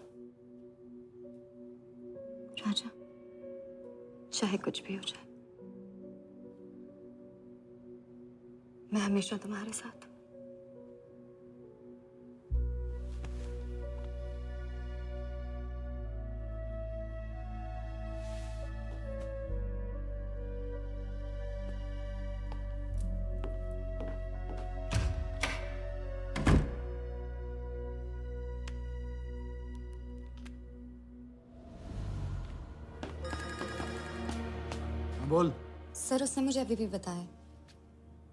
राजा, चाहे कुछ भी हो जाए, मैं हमेशा तुम्हारे साथ हूं। बोल। सर, उसने मुझे अभी भी बताया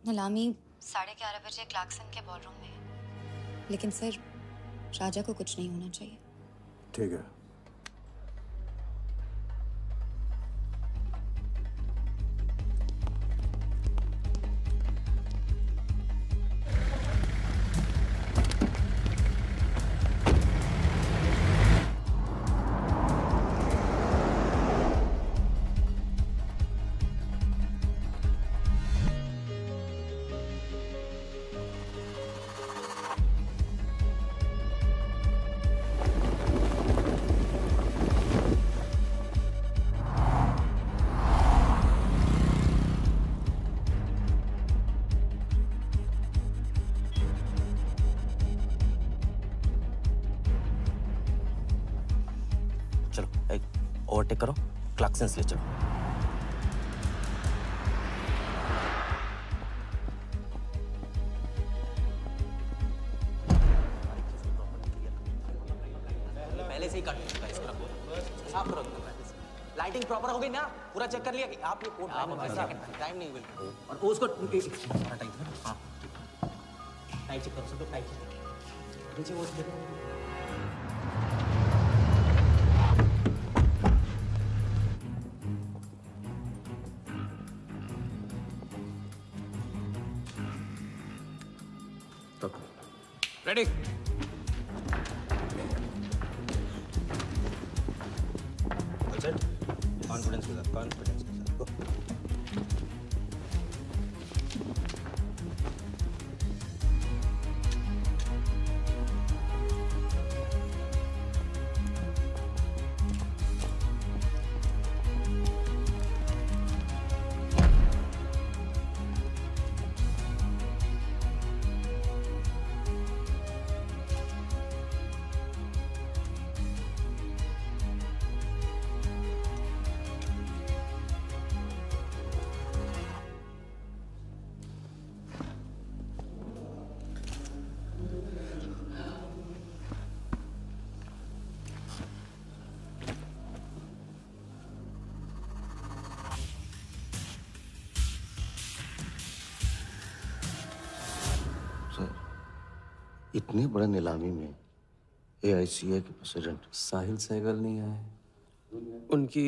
नीलामी 11:30 बजे क्लार्कसन के बॉलरूम में है। लेकिन सर, राजा को कुछ नहीं होना चाहिए। ठीक है। चलो एक ओवरटेक करो, क्लार्कसन ले चलो। पहले से ही कट चुका है इसका साफ करो। लाइटिंग प्रॉपर हो गई ना? पूरा चेक कर लिया कि आप ये कोड टाइम नहीं बिल्कुल। और उसको टाइट हाँ टाइट चेक करो, सब टाइट चेक नीचे वो देखो। रेडी? कॉन्फिडेंस के साथ, कॉन्फिडेंस के साथ गो। इतनी बड़े नीलामी में AICA के प्रेसिडेंट साहिल सहगल नहीं आए। उनकी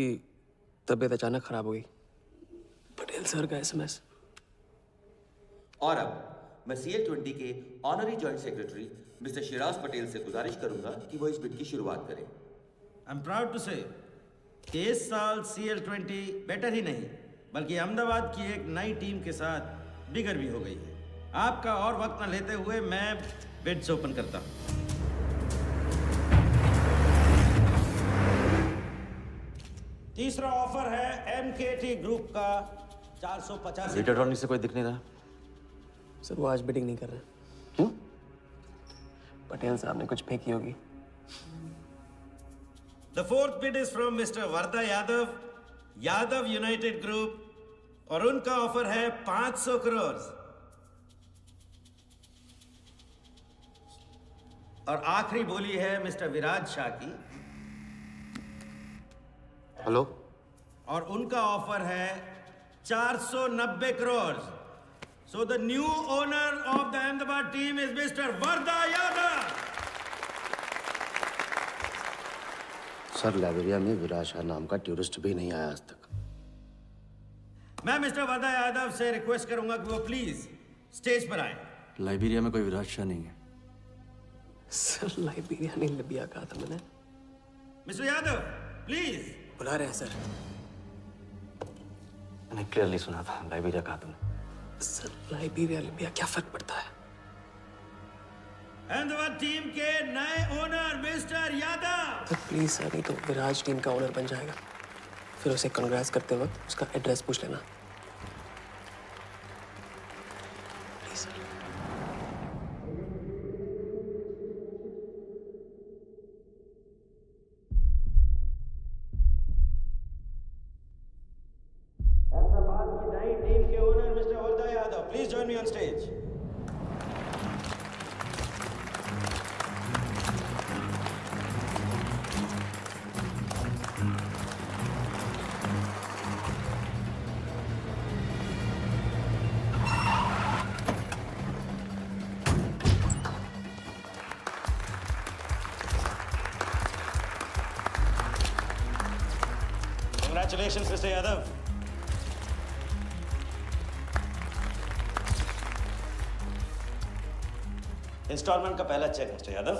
तबीयत अचानक खराब हो गई। पटेल सर का SMS। और अब मैं CL20 के honorary joint secretary mister Shiraz Patel से गुजारिश करूंगा कि वो इस बिड की शुरुआत करें। आई एम प्राउड टू से कि इस साल CL20 बेटर ही नहीं बल्कि अहमदाबाद की एक नई टीम के साथ बिगर भी हो गई है। आपका और वक्त न लेते हुए मैं बिड्स ओपन करता हूं। तीसरा ऑफर है MKT ग्रुप का 485। रीटा टॉर्नी से कोई दिख नहीं रहा। सर वो आज बिडिंग नहीं कर रहे। क्यों? पटेल साहब ने कुछ फेंकी होगी। The fourth bid is from Mr. Varda Yadav, Yadav United Group, और उनका ऑफर है 500 करोड़। और आखिरी बोली है मिस्टर विराज शाह की। हेलो। और उनका ऑफर है 490 crore. So the new owner of the Ahmedabad team is Mr. Varda Yadav. Sir Liberia में विराज शाह नाम का टूरिस्ट भी नहीं आया आज तक। मैं मिस्टर वर्दा यादव से रिक्वेस्ट करूंगा कि वो प्लीज स्टेज पर आए। लाइबेरिया में कोई विराज शाह नहीं है। सर लाइबेरिया नहीं लिबिया कहा था मैंने। Mister Yadav please. बुला रहे हैं सर। मैंने क्लियरली सुना था लाइबेरिया कहा तुमने। सर लाइबेरिया लिबिया क्या फर्क पड़ता है? अहमदाबाद टीम के नए owner mister Yadav. Sir please sir, नहीं तो विराज टीम का ओनर बन जाएगा। फिर उसे कांग्रेस करते वक्त उसका एड्रेस पूछ लेना। Please sir. अहमदाबाद की नई टीम के owner mister Varda Yadav, please join me on stage. Congratulations, Mr. Yadav. Instalment का पहला चेक मिस्टर यादव।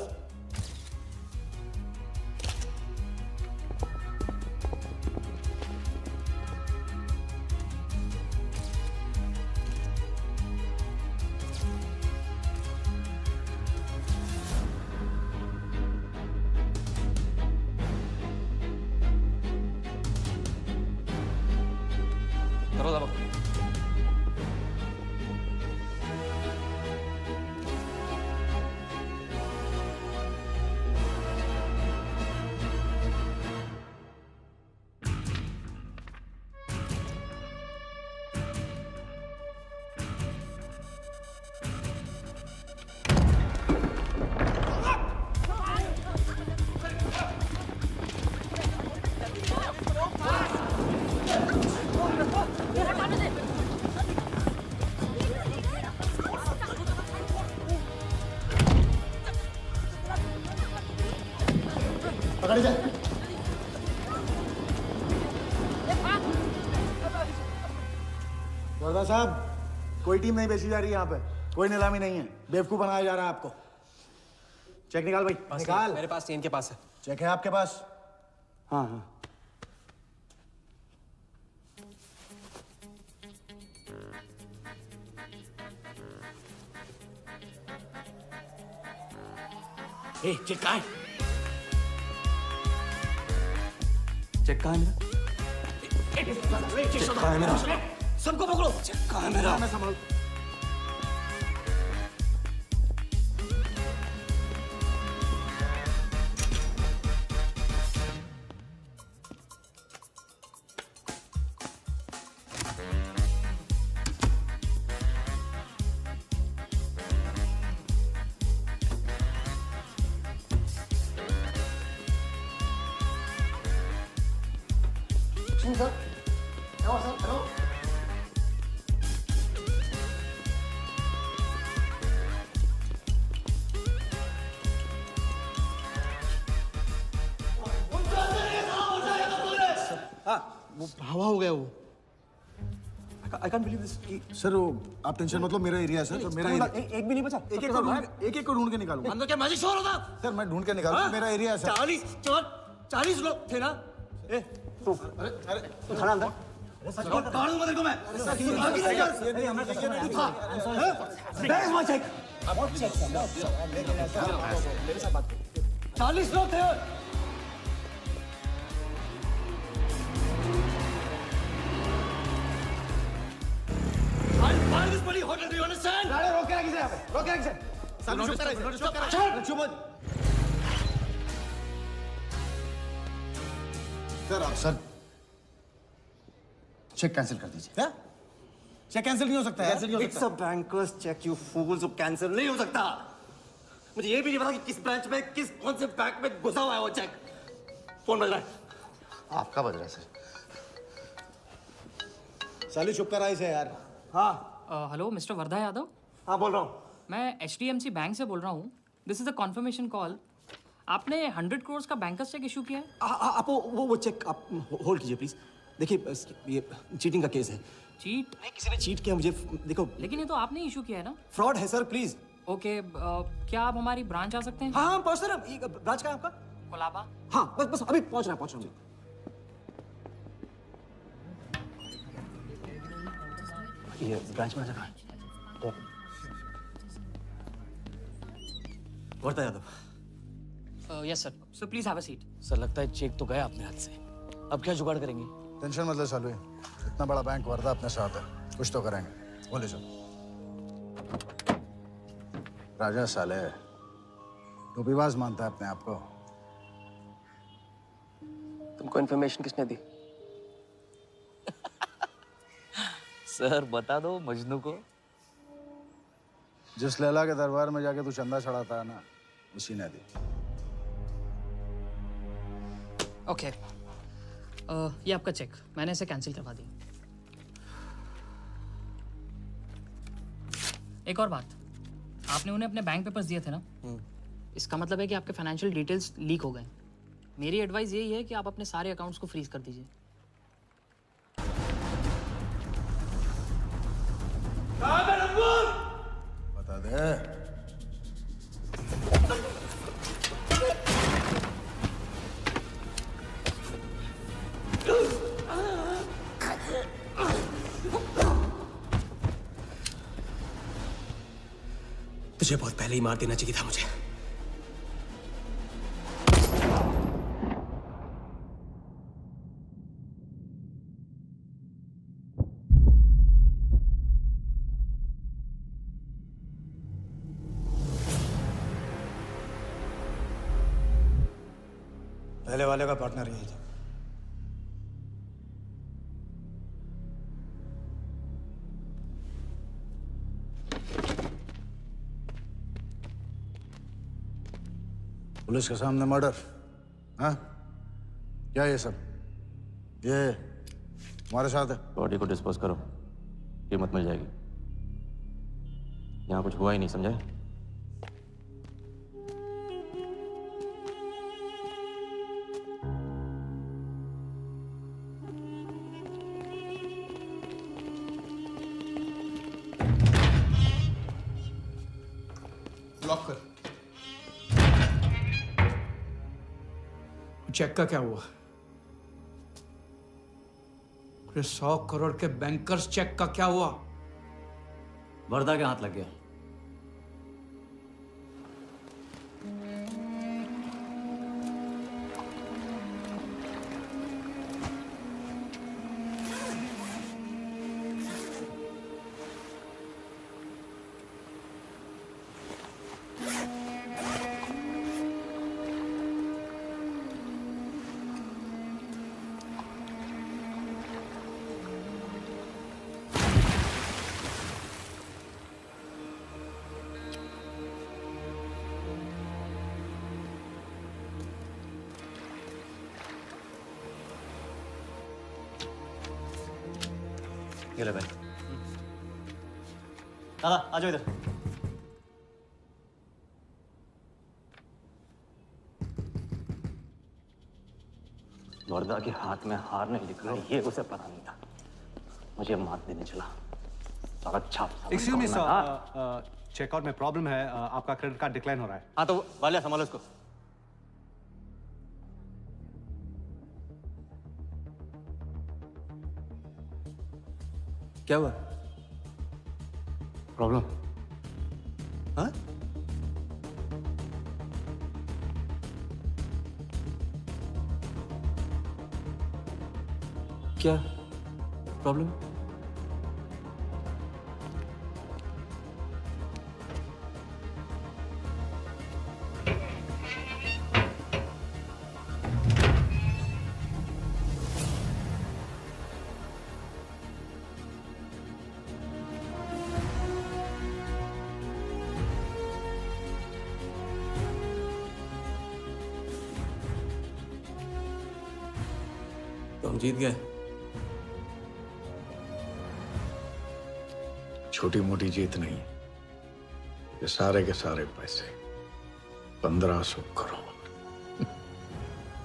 पकड़ जा। वर्दा साहब, कोई टीम नहीं बेची जा रही यहाँ पे, कोई नीलामी नहीं है, बेवकूफ बनाया जा रहा है आपको। चेक निकाल भाई, निकाल। मेरे पास इनके पास है। चेक है आपके पास? हाँ हाँ। चेक कहाँ है? चेक कहाँ है मेरा? चेक कहाँ है मेरा? सबको पकड़ो। चेक कहाँ है मेरा? मैं संभाल। Sir, hello. वो हवा हो गया वो। I can't believe this कि सर वो आप टेंशन मत लो, मेरा एरिया है सर, तो मेरा एरिया एक भी नहीं बचा। एक को ढूंढ के निकालूंगा। अंदर क्या मैजिक शो हो रहा था? सर मैं ढूंढ के निकालूंगा, मेरा एरिया है सर। 40 लोग थे ना? ए तू खड़ा अंदर। काढूंगा तेरे को मैं। Where is my check? 40 लोग थे। I'll buy this bloody hotel. Do you understand? अरे रोके किसे यहाँ पे? रोके किसे? सामने चुप करा। चुप सर चेक कैंसिल कर दीजिए। क्या? चेक कैंसिल नहीं हो सकता है? कैंसिल नहीं हो It's a banker's check, you fools. वो कैंसिल नहीं हो सकता। मुझे ये भी नहीं पता कि किस ब्रांच में, कौन से बैंक में घुसा हुआ है वो चेक। फोन बज रहा है। आपका बज रहा है सर। साली चुप करा इसे यार। हाँ। Hello mister Wardha Yadav. हाँ बोल रहा हूँ। मैं HDMC बैंक से बोल रहा हूँ। This is a confirmation call. आपने 100 करोड़ का बैंकर्स चेक इशू किया है? आप वो चेक आप होल्ड कीजिए प्लीज। देखिए ये चीटिंग का केस है। चीट? नहीं, किसी ने चीट किया मुझे। देखो लेकिन ये तो आपने इशू किया है ना? फ्रॉड है सर, प्लीज। ओके, क्या आप हमारी ब्रांच आ सकते हैं? हाँ पहुँच रहे। ब्रांच का है आपका? कोलाबा। हाँ बस अभी पहुँच रहा हूँ। ये ब्रांच में आ जाना। Wardha Yadav. Yes sir, so please have a seat. Sir लगता है चेक तो गया अपने हाथ से, अब क्या जुगाड़ करेंगे? टेंशन मत ले सालू, इतना बड़ा बैंक वर्धा अपने साथ है, कुछ तो करेंगे। बोले चलो। राजा साले टोपीबाज मानता है अपने आप को। तुमको इन्फॉर्मेशन किसने दी? सर बता दो मजनू को। जिस लैला के दरबार में जाके तू चंदा चढ़ाता है ना, उसी ने दी। ओके, ये आपका चेक, मैंने इसे कैंसिल करवा दी। एक और बात, आपने उन्हें अपने बैंक पेपर्स दिए थे ना? इसका मतलब है कि आपके फाइनेंशियल डिटेल्स लीक हो गए। मेरी एडवाइस यही है कि आप अपने सारे अकाउंट्स को फ्रीज कर दीजिए। बता दे। तुझे बहुत पहले ही मार देना चाहिए था मुझे। पहले वाले का पार्टनर यही था। पुलिस के सामने मर्डर? हाँ क्या ये सब? ये हमारे साथ है। बॉडी को डिस्पोज करो, कीमत मिल जाएगी। यहाँ कुछ हुआ ही नहीं, समझे? लॉक कर। चेक का क्या हुआ? 100 करोड़ के बैंकर्स चेक का क्या हुआ? वर्धा के हाथ लग गया। ये ले भाई। दादा आ जाओ इधर। वर्दा के हाथ में हार नहीं लिखा ये उसे पता नहीं था। मुझे मात देने चला। साला छाप। एक्सक्यूज मी सर, चेकआउट में प्रॉब्लम है, आपका क्रेडिट कार्ड डिक्लाइन हो रहा है। हाँ तो वालिया संभालो इसको। क्या हुआ? प्रॉब्लम? हाँ? क्या प्रॉब्लम? तो हम जीत गए। छोटी मोटी जीत नहीं, ये सारे के सारे पैसे 1500 करोड़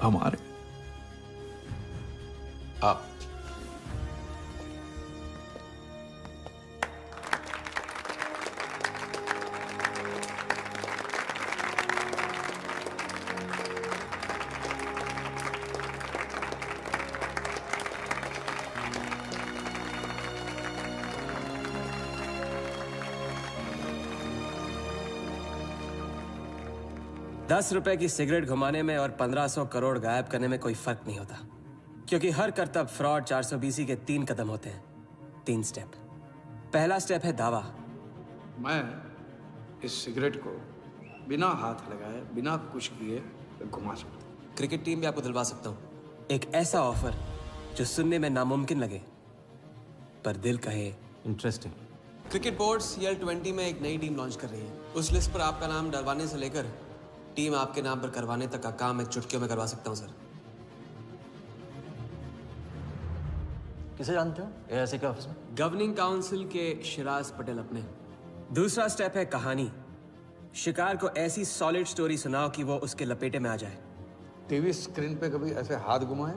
हमारे। आप ₹10 की सिगरेट घुमाने में और 1500 करोड़ गायब करने में कोई फर्क नहीं होता, क्योंकि हर करतब फ्रॉड 420 के 3 कदम होते हैं, 3 स्टेप। पहला स्टेप है दावा। मैं इस सिगरेट को बिना हाथ लगाए, बिना कुछ किए घुमा सकता हूँ। क्रिकेट टीम भी आपको दिलवा सकता हूँ। एक ऐसा ऑफर जो सुनने में नामुमकिन लगे पर दिल कहे इंटरेस्टिंग। क्रिकेट बोर्ड CL20 में एक नई टीम लॉन्च कर रही है। उस लिस्ट पर आपका नाम डलवाने से लेकर टीम आपके नाम पर करवाने तक का काम मैं चुटकियों में करवा सकता हूँ सर। किसे जानते हो AIC के ऑफिस में? गवर्निंग काउंसिल के शिराज पटेल अपने। दूसरा स्टेप है कहानी। शिकार को ऐसी सॉलिड स्टोरी सुनाओ कि वो उसके लपेटे में आ जाए। टीवी स्क्रीन पे कभी ऐसे हाथ घुमाए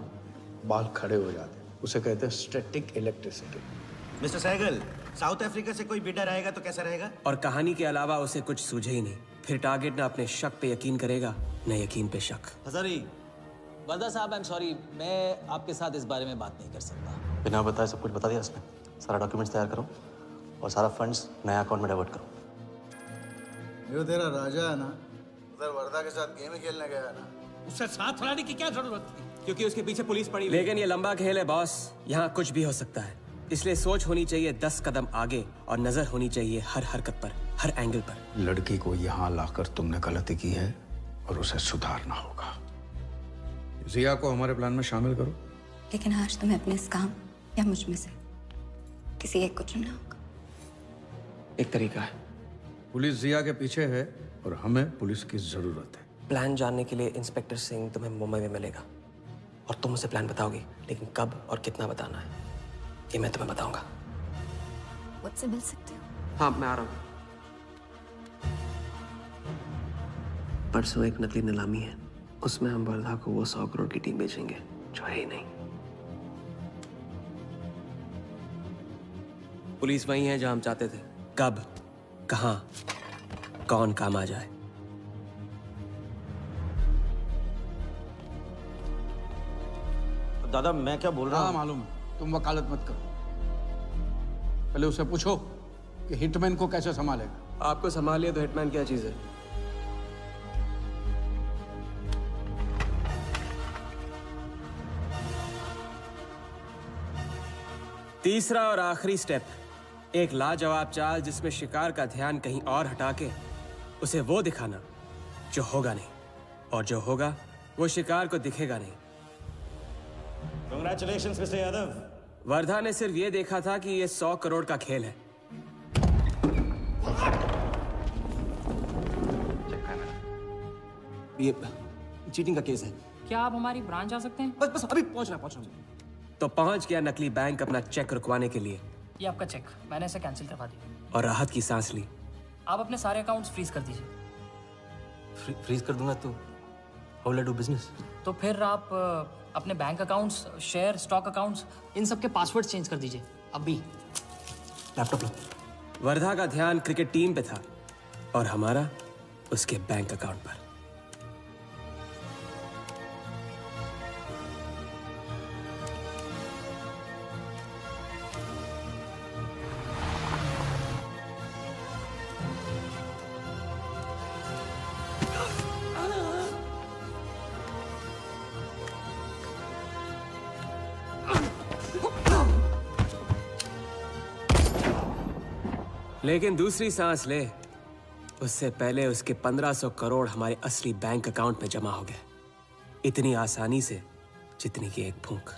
बाल खड़े हो जाते हैं, उसे कहते हैं static electricity. Mister Sehgal, South Africa से कोई बिडर आएगा तो कैसा रहेगा? और कहानी के अलावा उसे कुछ सूझे ही नहीं। फिर टारगेट न अपने शक पे यकीन करेगा, न यकीन पे शक। हजारी, वर्दा साहब, आई एम सॉरी, मैं आपके साथ इस बारे में बात नहीं कर सकता। बिना बताए सब कुछ बता दिया उसने। सारा डॉक्यूमेंट्स तैयार करो और सारा फंड्स नया अकाउंट में डाइवर्ट करो। जो तेरा राजा है ना, उधर वर्दा के साथ गेम ही खेलने गया है ना। उससे साथ लाने की क्या जरूरत थी? क्योंकि उसके पीछे पुलिस पड़ी। लेकिन ये लंबा खेल है बॉस, यहाँ कुछ भी हो सकता है। इसलिए सोच होनी चाहिए 10 कदम आगे और नजर होनी चाहिए हर हरकत पर, हर एंगल पर। लड़की को यहाँ लाकर तुमने गलती की है और उसे सुधारना होगा। जिया को हमारे प्लान में शामिल करो। लेकिन आज तुम्हें अपने इस काम या मुझ में से किसी एक को चुनना होगा। एक तरीका है। पुलिस जिया के पीछे है और हमें पुलिस की जरूरत है। प्लान जानने के लिए इंस्पेक्टर सिंह तुम्हें मुंबई में मिलेगा और तुम उसे प्लान बताओगे, लेकिन कब और कितना बताना है ये मैं तुम्हें बताऊंगा। मुझसे मिल सकते हो? हाँ, मैं आ रहा हूँ। परसों एक नकली नीलामी है, उसमें हम वर्धा को वो 100 करोड़ की टीम बेचेंगे जो है ही नहीं। पुलिस वही है जहां हम चाहते थे। कब, कहां, कौन काम आ जाए। दादा मैं क्या बोल रहा हूँ? हाँ मालूम है, तुम वकालत मत करो। पहले उसे पूछो कि हिटमैन को कैसे संभालेगा। आपको संभालिए तो हिटमैन क्या चीज है? तीसरा और आखिरी स्टेप, एक लाजवाब चाल जिसमें शिकार का ध्यान कहीं और हटा के उसे वो दिखाना जो होगा नहीं, और जो होगा वो शिकार को दिखेगा नहीं। Congratulations, Mr. यादव। वर्धा ने सिर्फ ये देखा था कि ये 100 करोड़ का खेल है। ये चीटिंग का केस है। क्या आप हमारी ब्रांच आ सकते हैं? बस अभी पहुंच रहा तो पहुंच गया नकली बैंक अपना चेक रुकवाने के लिए। ये आपका चेक, मैंने इसे कैंसिल करवा दिया। और राहत की सांस ली। आप अपने सारे अकाउंट्स फ्रीज कर दीजिए। फ्रीज कर दूंगा तो How will I do business? तो फिर आप अपने bank accounts, share, stock accounts, इन सब के पासवर्ड चेंज कर दीजिए अभी। लैपटॉप लो। वर्धा का ध्यान क्रिकेट टीम पे था और हमारा उसके बैंक अकाउंट पर। लेकिन दूसरी सांस ले, उससे पहले उसके 1500 करोड़ हमारे असली बैंक अकाउंट में जमा हो गए, इतनी आसानी से जितनी कि एक फूंक।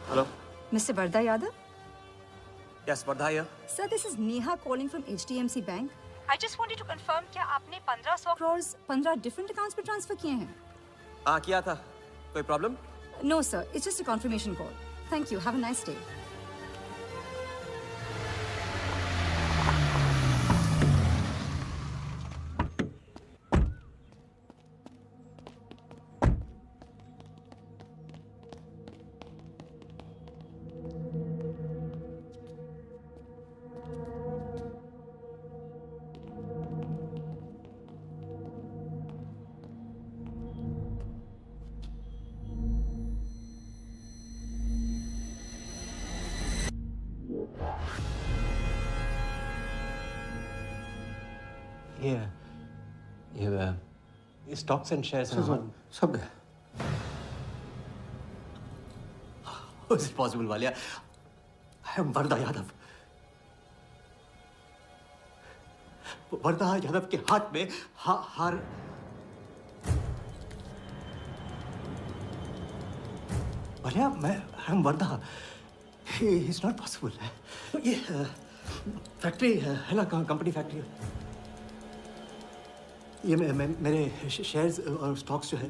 Hello. Mr. Vardha Yadav? Yes, Vardha here. Sir, this is Neha calling from HDMC Bank. I just wanted to confirm क्या आपने 1500 crores 15 different accounts पे ट्रांसफर किए हैं? हाँ किया था। कोई problem? No sir, it's just a confirmation call. Thank you. Have a nice day. ये स्टॉक्स एंड शेयर्स सब गए। How is it possible, Walia? I am Wardha Yadav. Wardha Yadav के हाथ में हार वालिया, मैं I am Wardha. It's not possible। ये फैक्ट्री है ना, कंपनी फैक्ट्री। ये मेरे शेयर्स और स्टॉक्स जो है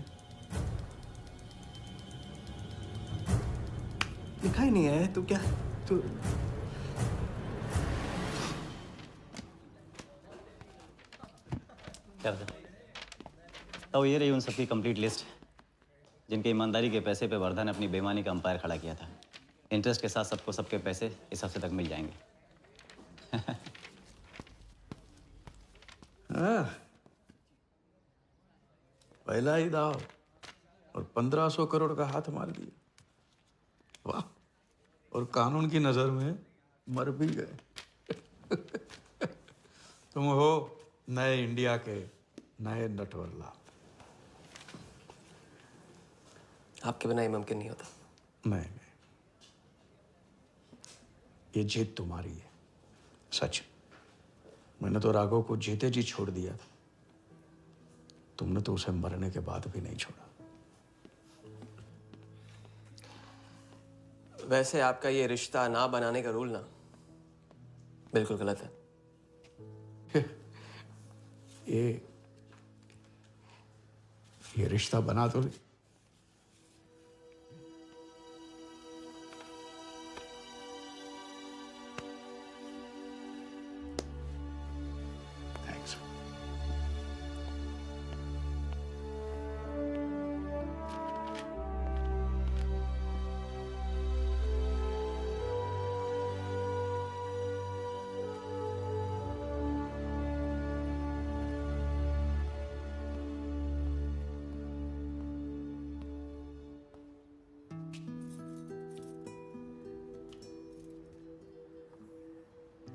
लिखा ही नहीं है। तो क्या तो क्या बता? तो ये रही उन सबकी कंप्लीट लिस्ट जिनके ईमानदारी के पैसे पे वर्धा ने अपनी बेईमानी का अंपायर खड़ा किया था। इंटरेस्ट के साथ सबको सबके पैसे इस हफ्ते तक मिल जाएंगे। पहला ही दाव और 1500 करोड़ का हाथ मार दिया। वाह, और कानून की नजर में मर भी गए। तुम हो नए इंडिया के नए नटवरला। आपके बिना ये मुमकिन नहीं होता। नहीं, ये जीत तुम्हारी है, सच। मैंने तो राघव को जीते जी छोड़ दिया था, तुमने तो उसे मरने के बाद भी नहीं छोड़ा। वैसे आपका ये रिश्ता ना बनाने का रूल ना बिल्कुल गलत है। ये रिश्ता बना तो ली।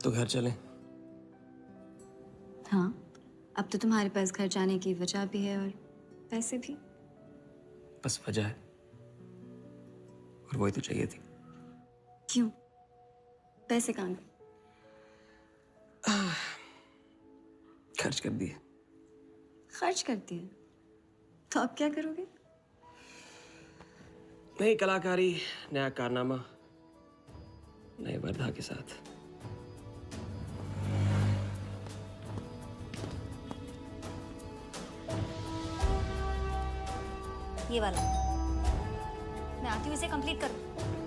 तो घर चलें? हाँ, अब तो तुम्हारे पास घर जाने की वजह भी है और पैसे भी। बस वजह है और वही तो चाहिए थी। क्यों? पैसे कहाँ गए? खर्च कर दिए। खर्च कर दिए? तो अब क्या करोगे? नई कलाकारी, नया कारनामा, नए वर्धा के साथ। ये वाला। मैं आती हूँ इसे कंप्लीट करूँ।